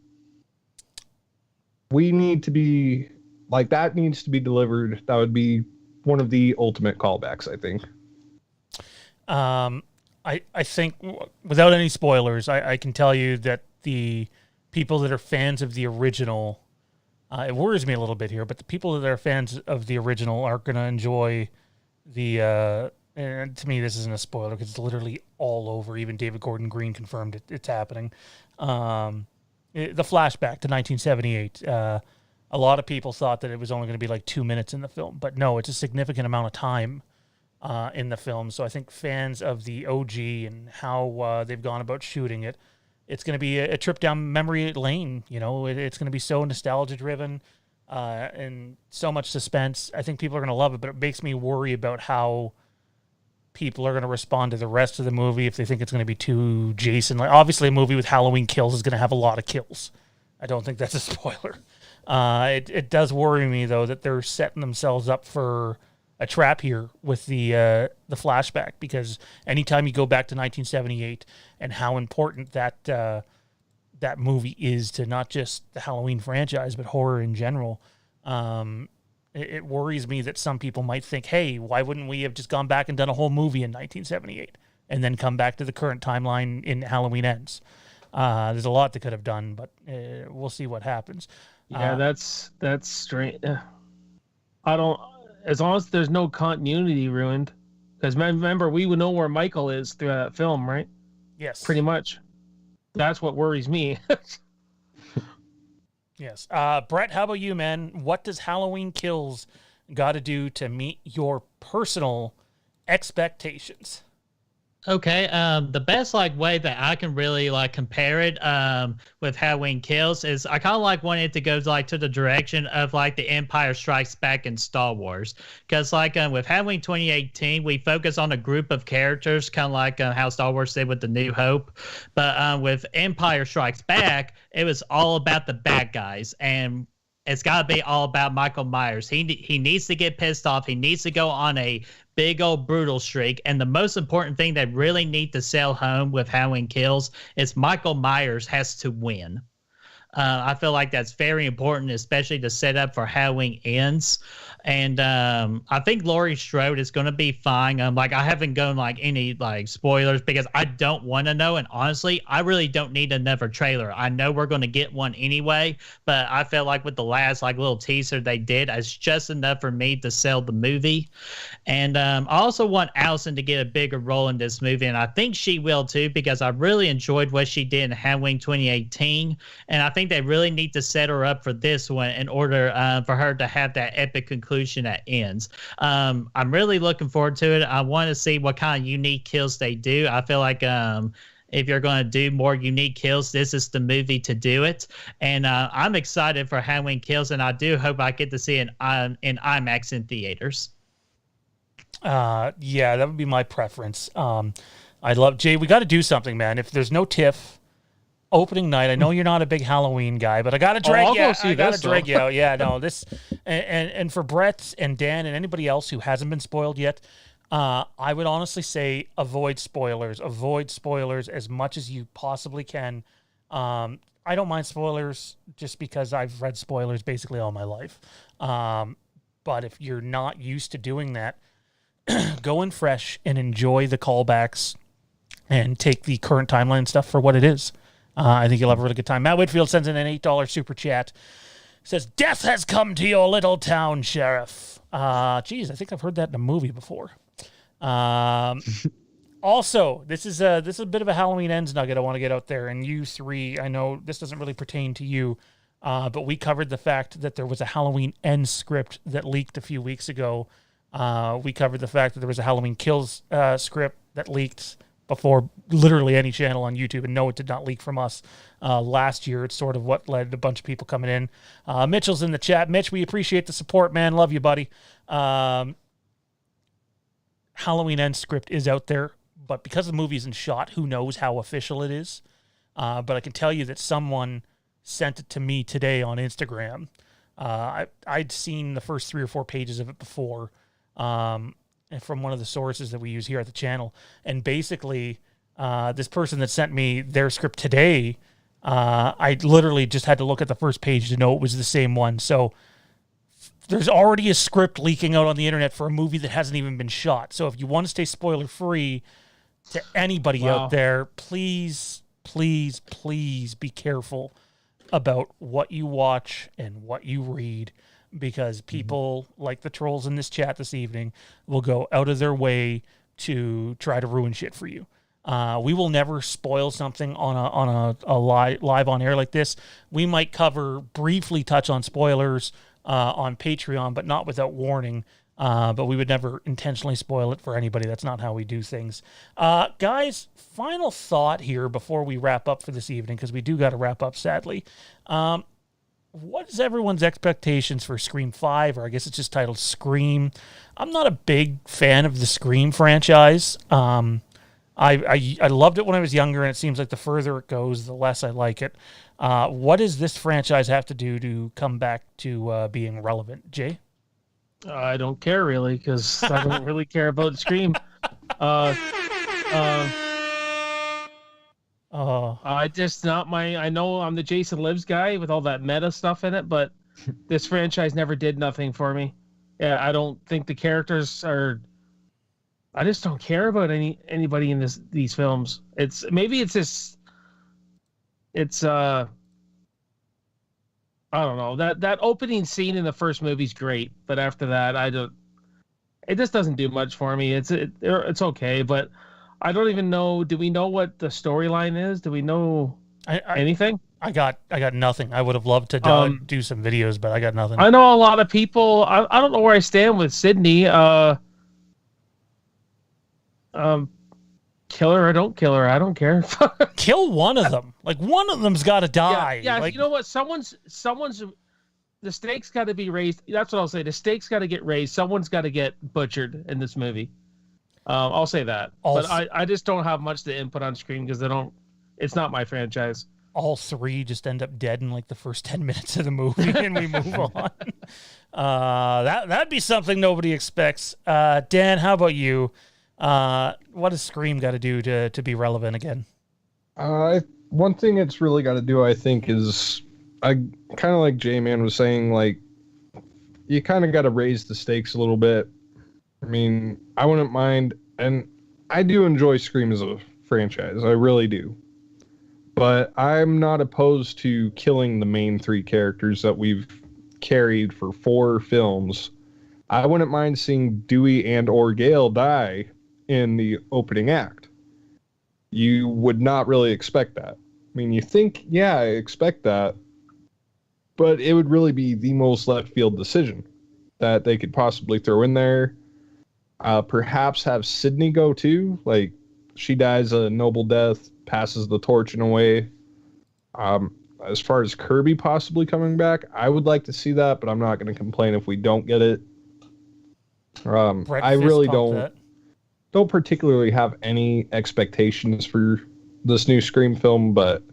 We need to be, like, that needs to be delivered. That would be one of the ultimate callbacks, I think. I think, without any spoilers, I can tell you that the people that are fans of the original, it worries me a little bit here, but the people that are fans of the original are going to enjoy the, and to me, this isn't a spoiler because it's literally all over. Even David Gordon Green confirmed it's happening. The flashback to 1978. A lot of people thought that it was only going to be like 2 minutes in the film, but no, it's a significant amount of time in the film. So I think fans of the OG and how they've gone about shooting it, it's going to be a trip down memory lane. You know, it's going to be so nostalgia driven and so much suspense. I think people are going to love it, but it makes me worry about how people are going to respond to the rest of the movie if they think it's going to be too Jason. Like, obviously, a movie with Halloween kills is going to have a lot of kills. I don't think that's a spoiler. It does worry me, though, that they're setting themselves up for a trap here with the flashback, because anytime you go back to 1978 and how important that movie is to not just the Halloween franchise, but horror in general, it worries me that some people might think, hey, why wouldn't we have just gone back and done a whole movie in 1978 and then come back to the current timeline in Halloween Ends? There's a lot they could have done, but we'll see what happens. Yeah, that's strange. I don't, as long as there's no continuity ruined, because remember, we would know where Michael is through that film, right? Yes. Pretty much. That's what worries me. Yes. Brett, how about you, man? What does Halloween Kills got to do to meet your personal expectations? Okay, the best way that I can really compare it with Halloween Kills is I kind of wanted to go to the direction of the Empire Strikes Back in Star Wars, because with Halloween 2018 we focus on a group of characters, kind of how Star Wars did with The New Hope, but with Empire Strikes Back it was all about the bad guys, and it's got to be all about Michael Myers. He needs to get pissed off. He needs to go on a big old brutal streak. And the most important thing they really need to sell home with Halloween Kills is Michael Myers has to win. I feel like that's very important, especially to set up for Halloween Ends. And I think Laurie Strode is going to be fine. I haven't gone any spoilers because I don't want to know. And honestly, I really don't need another trailer. I know we're going to get one anyway, but I felt like with the last little teaser they did, it's just enough for me to sell the movie. And I also want Allison to get a bigger role in this movie, and I think she will too, because I really enjoyed what she did in Halloween 2018, and I think they really need to set her up for this one in order for her to have that epic conclusion that ends. I'm really looking forward to it. I want to see what kind of unique kills they do. I feel like if you're going to do more unique kills, this is the movie to do it. And I'm excited for Halloween Kills, and I do hope I get to see it in IMAX in theaters. Yeah, that would be my preference. I love Jay. We got to do something, man. If there's no TIFF opening night, I know you're not a big Halloween guy, but I got to drag you. I got to drag you out. Yeah, no, this and for Brett and Dan and anybody else who hasn't been spoiled yet, I would honestly say avoid spoilers. Avoid spoilers as much as you possibly can. I don't mind spoilers just because I've read spoilers basically all my life. But if you're not used to doing that, go in fresh and enjoy the callbacks and take the current timeline stuff for what it is. I think you'll have a really good time. Matt Whitfield sends in an $8 super chat. Says, "Death has come to your little town, Sheriff." Geez, I think I've heard that in a movie before. Also, this is a bit of a Halloween Ends nugget I want to get out there. And you three, I know this doesn't really pertain to you, but we covered the fact that there was a Halloween Ends script that leaked a few weeks ago. We covered the fact that there was a Halloween Kills script that leaked before literally any channel on YouTube. And no, it did not leak from us last year. It's sort of what led a bunch of people coming in. Mitchell's in the chat. Mitch, we appreciate the support, man. Love you, buddy. Halloween End script is out there, but because the movie isn't shot, who knows how official it is. But I can tell you that someone sent it to me today on Instagram. I'd seen the first 3 or 4 pages of it before, and from one of the sources that we use here at the channel. And basically, this person that sent me their script today, I literally just had to look at the first page to know it was the same one. So there's already a script leaking out on the internet for a movie that hasn't even been shot. So if you want to stay spoiler free to anybody out there, please, please, please be careful about what you watch and what you read, because people like the trolls in this chat this evening will go out of their way to try to ruin shit for you. We will never spoil something on a live on air like this. We might briefly touch on spoilers on Patreon, but not without warning. But we would never intentionally spoil it for anybody. That's not how we do things. Guys, final thought here before we wrap up for this evening, because we do got to wrap up, sadly. What is everyone's expectations for Scream 5, or I guess it's just titled Scream? I'm not a big fan of the Scream franchise. I loved it when I was younger, and it seems like the further it goes, the less I like it. What does this franchise have to do to come back to being relevant? Jay? I don't care really, because I don't really care about Scream. I just not my. I know I'm the Jason Lives guy with all that meta stuff in it, but this franchise never did nothing for me. Yeah, I don't think the characters are. I just don't care about anybody in these films. It's I don't know. That opening scene in the first movie's great, but after that, it just doesn't do much for me. It's okay, but I don't even know. Do we know what the storyline is? Do we know anything? I got nothing. I would have loved to do some videos, but I got nothing. I know a lot of people. I don't know where I stand with Sydney. Kill her or don't kill her, I don't care. Kill one of them. Like, one of them's got to die. Yeah, like, you know what? Someone's. The stakes got to be raised. That's what I'll say. The stakes got to get raised. Someone's got to get butchered in this movie. I'll say that. But I just don't have much to input on Scream because it's not my franchise. All 3 just end up dead in like the first 10 minutes of the movie, and we move on. That'd be something nobody expects. Dan, how about you? What does Scream got to do to be relevant again? One thing it's really got to do, I think, is kind of like J-Man was saying, like, you kind of got to raise the stakes a little bit. I mean, I wouldn't mind, and I do enjoy Scream as a franchise. I really do. But I'm not opposed to killing the main 3 characters that we've carried for 4 films. I wouldn't mind seeing Dewey and or Gale die in the opening act. You would not really expect that. I mean, you think, yeah, I expect that, but it would really be the most left field decision that they could possibly throw in there. Perhaps have Sydney go too. Like, she dies a noble death, passes the torch in a way. As far as Kirby possibly coming back, I would like to see that, but I'm not going to complain if we don't get it. I really don't particularly have any expectations for this new Scream film, but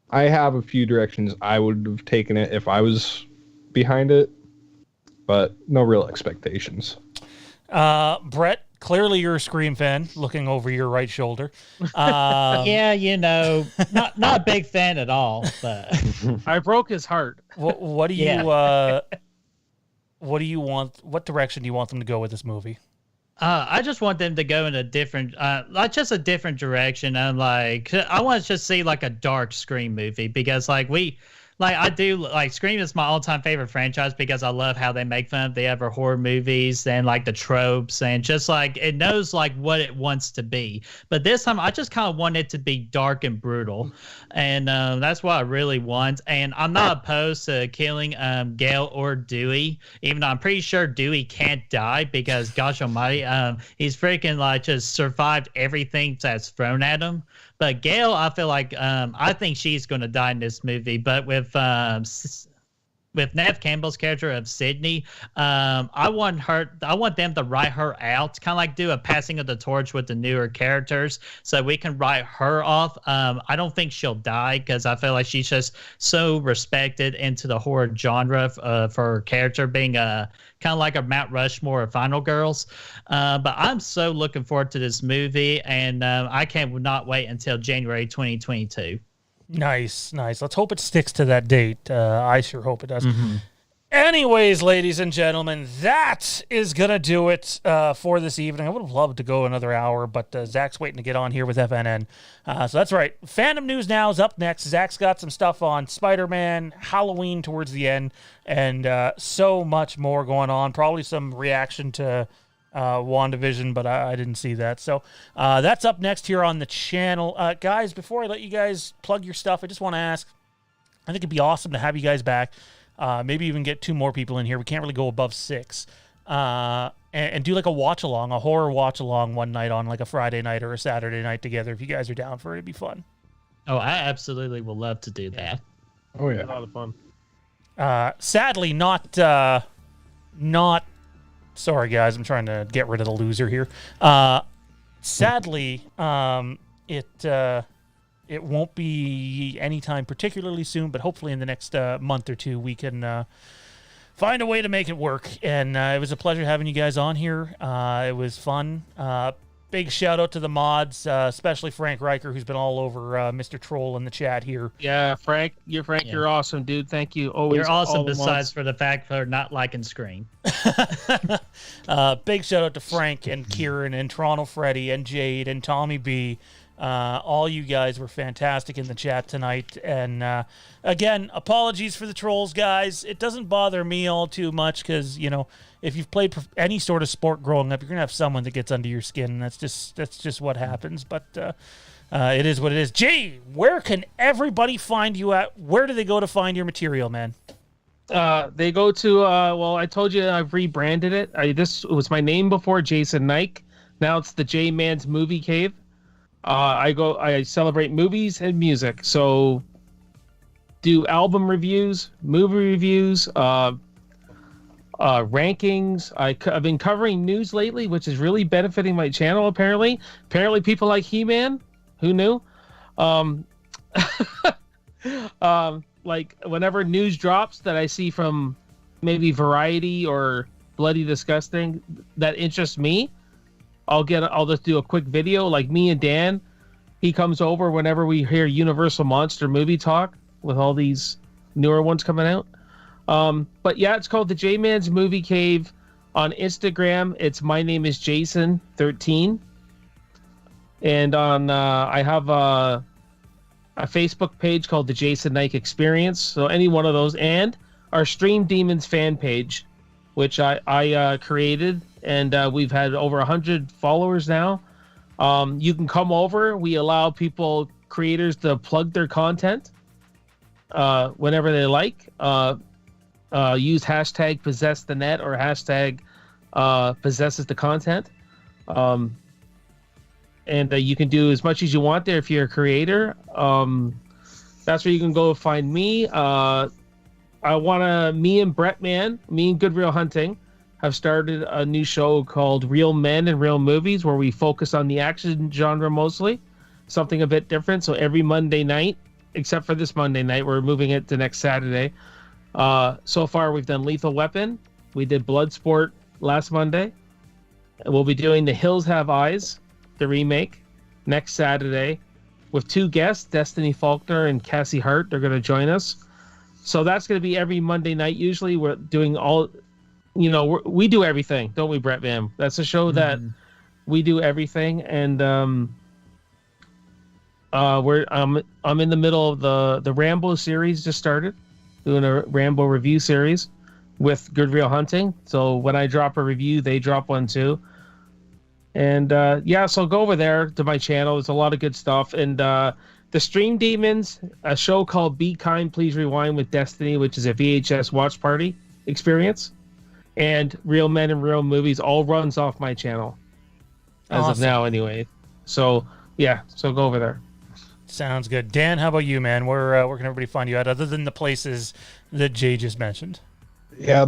I have a few directions I would have taken it if I was behind it, but no real expectations. Brett, clearly you're a Scream fan, looking over your right shoulder. Yeah, not a big fan at all, but I broke his heart. What do you what do you want? What direction do you want them to go with this movie? I just want them to go in a different, just a different direction. And I want to just see like a dark Scream movie, because like Like I do, like Scream is my all-time favorite franchise because I love how they make fun of the other horror movies and like the tropes and just like it knows like what it wants to be. But this time I just kind of want it to be dark and brutal, and that's what I really want. And I'm not opposed to killing Gale or Dewey, even though I'm pretty sure Dewey can't die because gosh almighty, he's freaking like just survived everything that's thrown at him. But Gale, I feel like I think she's going to die in this movie. But with Neve Campbell's character of Sydney, I want them to write her out, kind of like do a passing of the torch with the newer characters, so we can write her off. I don't think she'll die because I feel like she's just so respected into the horror genre for her character being kind of like a Mount Rushmore of Final Girls. But I'm so looking forward to this movie, and I cannot wait until January 2022. Nice. Let's hope it sticks to that date. I sure hope it does. Anyways, ladies and gentlemen, that is going to do it for this evening. I would have loved to go another hour, but Zach's waiting to get on here with FNN. So that's right. Fandom News Now is up next. Zach's got some stuff on Spider-Man, Halloween towards the end, and so much more going on. Probably some reaction to WandaVision, but I didn't see that. So that's up next here on the channel. Guys, before I let you guys plug your stuff, I just want to ask, I think it'd be awesome to have you guys back. Maybe even get 2 more people in here. We can't really go above 6. And do like a watch-along, a horror watch-along one night on like a Friday night or a Saturday night together. If you guys are down for it, it'd be fun. Oh, I absolutely will love to do that. Oh, yeah. A lot of fun. Sadly, not... Sorry, guys. I'm trying to get rid of the loser here. Sadly, it won't be anytime particularly soon, but hopefully in the next month or 2, we can find a way to make it work. And it was a pleasure having you guys on here. It was fun. Big shout out to the mods, especially Frank Riker, who's been all over Mr. Troll in the chat here. Yeah, Frank, you're awesome, dude. Thank you. Always, you're awesome. all the Besides mods. for the fact for not liking Scream. Big shout out to Frank and Kieran and Toronto Freddy and Jade and Tommy B. All you guys were fantastic in the chat tonight. And again, apologies for the trolls, guys. It doesn't bother me all too much because, you know, if you've played any sort of sport growing up, you're going to have someone that gets under your skin. That's just what happens. But it is what it is. Jay, where can everybody find you at? Where do they go to find your material, man? They go to, well, I told you I've rebranded it. This was my name before, Jason Nike. Now it's the J-Man's Movie Cave. I celebrate movies and music. So do album reviews, movie reviews, rankings. I've been covering news lately, which is really benefiting my channel, apparently. Apparently people like He-Man. Who knew? Like whenever news drops that I see from maybe Variety or Bloody Disgusting that interests me, I'll just do a quick video. Like me and Dan, he comes over whenever we hear Universal Monster movie talk with all these newer ones coming out. But yeah, it's called the J-Man's Movie Cave. On Instagram, it's my name is Jason13. And on I have a Facebook page called the Jason Nike Experience. So any one of those, and our Stream Demons fan page, which I created, and we've had over 100 followers now. You can come over. We allow creators to plug their content whenever they like. Use hashtag possess the net or hashtag possesses the content. And you can do as much as you want there if you're a creator. That's where you can go find me. Me and Good Real Hunting have started a new show called Real Men and Real Movies, where we focus on the action genre mostly, something a bit different. So every Monday night, except for this Monday night, we're moving it to next Saturday. So far, we've done Lethal Weapon. We did Bloodsport last Monday. And we'll be doing The Hills Have Eyes, the remake, next Saturday, with 2 guests, Destiny Faulkner and Cassie Hart. They're going to join us. So that's going to be every Monday night. Usually we're doing all, we do everything, don't we, Brett Van? That's a show that we do everything. And I'm in the middle of the Rambo series just started. doing a Rambo review series with Good Real Hunting. So when I drop a review, they drop one too. And so go over there to my channel. There's a lot of good stuff. And the Stream Demons, a show called Be Kind, Please Rewind with Destiny, which is a VHS watch party experience. And Real Men and Real Movies all runs off my channel. As of now, anyway. So, so go over there. Sounds good. Dan, how about you, man? Where can everybody find you at, other than the places that Jay just mentioned? Yeah,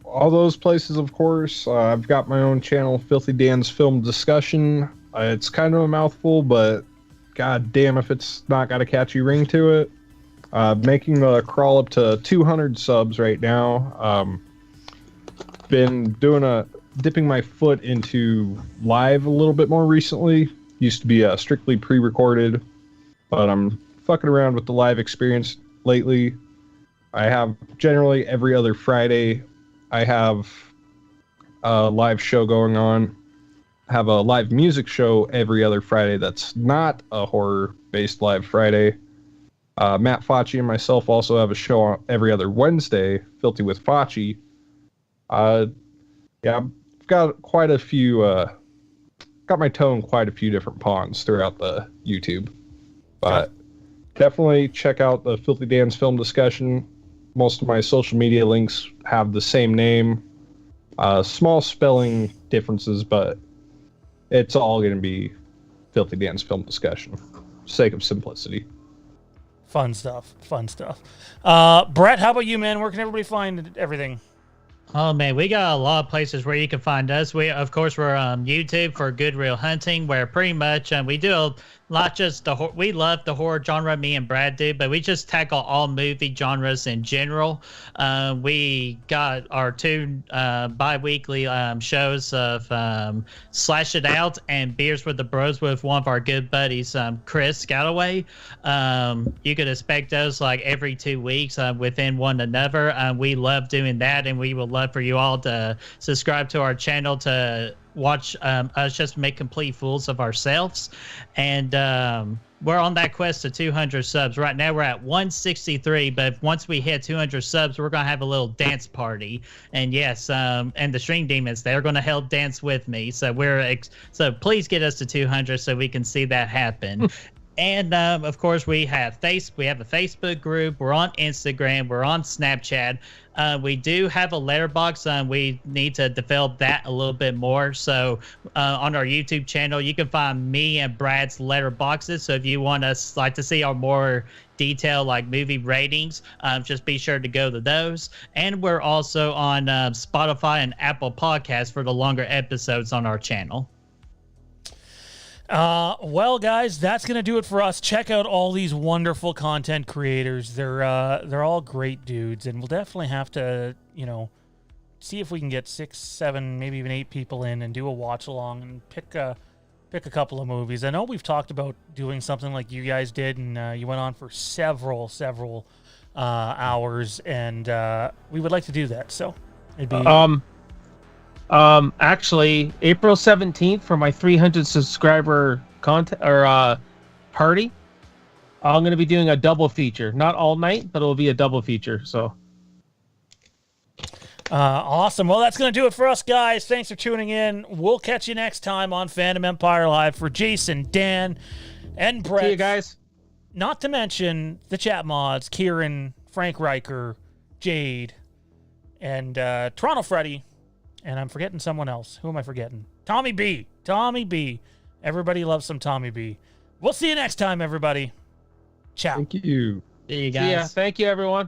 all those places, of course. I've got my own channel, Filthy Dan's Film Discussion. It's kind of a mouthful, but god damn if it's not got a catchy ring to it. Making the crawl up to 200 subs right now. Been dipping my foot into live a little bit more recently. Used to be strictly pre-recorded, but I'm fucking around with the live experience lately. I have generally every other Friday, I have a live show going on. I have a live music show every other Friday that's not a horror-based live Friday. Matt Facci and myself also have a show every other Wednesday, Filthy with Facci. I've got quite a few, got my toe in quite a few different ponds throughout the YouTube. But definitely check out the Filthy Dan's Film Discussion. Most of my social media links have the same name. Small spelling differences, but it's all going to be Filthy Dan's Film Discussion, for the sake of simplicity. Fun stuff. Brett, how about you, man? Where can everybody find everything? Oh man, we got a lot of places where you can find us. We're on YouTube for Good Real Hunting, where pretty much we do not just we love the horror genre, me and Brad do, but we just tackle all movie genres in general. We got our two bi-weekly shows of Slash It Out and Beers with the Bros with one of our good buddies, Chris Galloway. You could expect those like every 2 weeks within one another. We love doing that, and we would love for you all to subscribe to our channel to watch us just make complete fools of ourselves. And we're on that quest to 200 subs. Right now we're at 163, but once we hit 200 subs, we're going to have a little dance party. And yes, and the Stream Demons, they're going to help dance with me. So so please get us to 200 so we can see that happen. And of course, we have a Facebook group. We're on Instagram. We're on Snapchat. We do have a letterbox. We need to develop that a little bit more. So on our YouTube channel, you can find me and Brad's letterboxes. So if you want us to see our more detailed movie ratings, just be sure to go to those. And we're also on Spotify and Apple Podcasts for the longer episodes on our channel. Well, guys, that's going to do it for us. Check out all these wonderful content creators. They're all great dudes, and we'll definitely have to, see if we can get 6, 7, maybe even 8 people in and do a watch along and pick a couple of movies. I know we've talked about doing something like you guys did, and you went on for several hours, and we would like to do that. So it'd be actually, April 17th for my 300 subscriber party, I'm going to be doing a double feature. Not all night, but it'll be a double feature. So, awesome. Well, that's going to do it for us, guys. Thanks for tuning in. We'll catch you next time on Fandom Empire Live. For Jason, Dan, and Brett. See you guys. Not to mention the chat mods, Kieran, Frank Riker, Jade, and Toronto Freddy. And I'm forgetting someone else. Who am I forgetting? Tommy B. Everybody loves some Tommy B. We'll see you next time, everybody. Ciao. Thank you. See you guys. Yeah, thank you, everyone.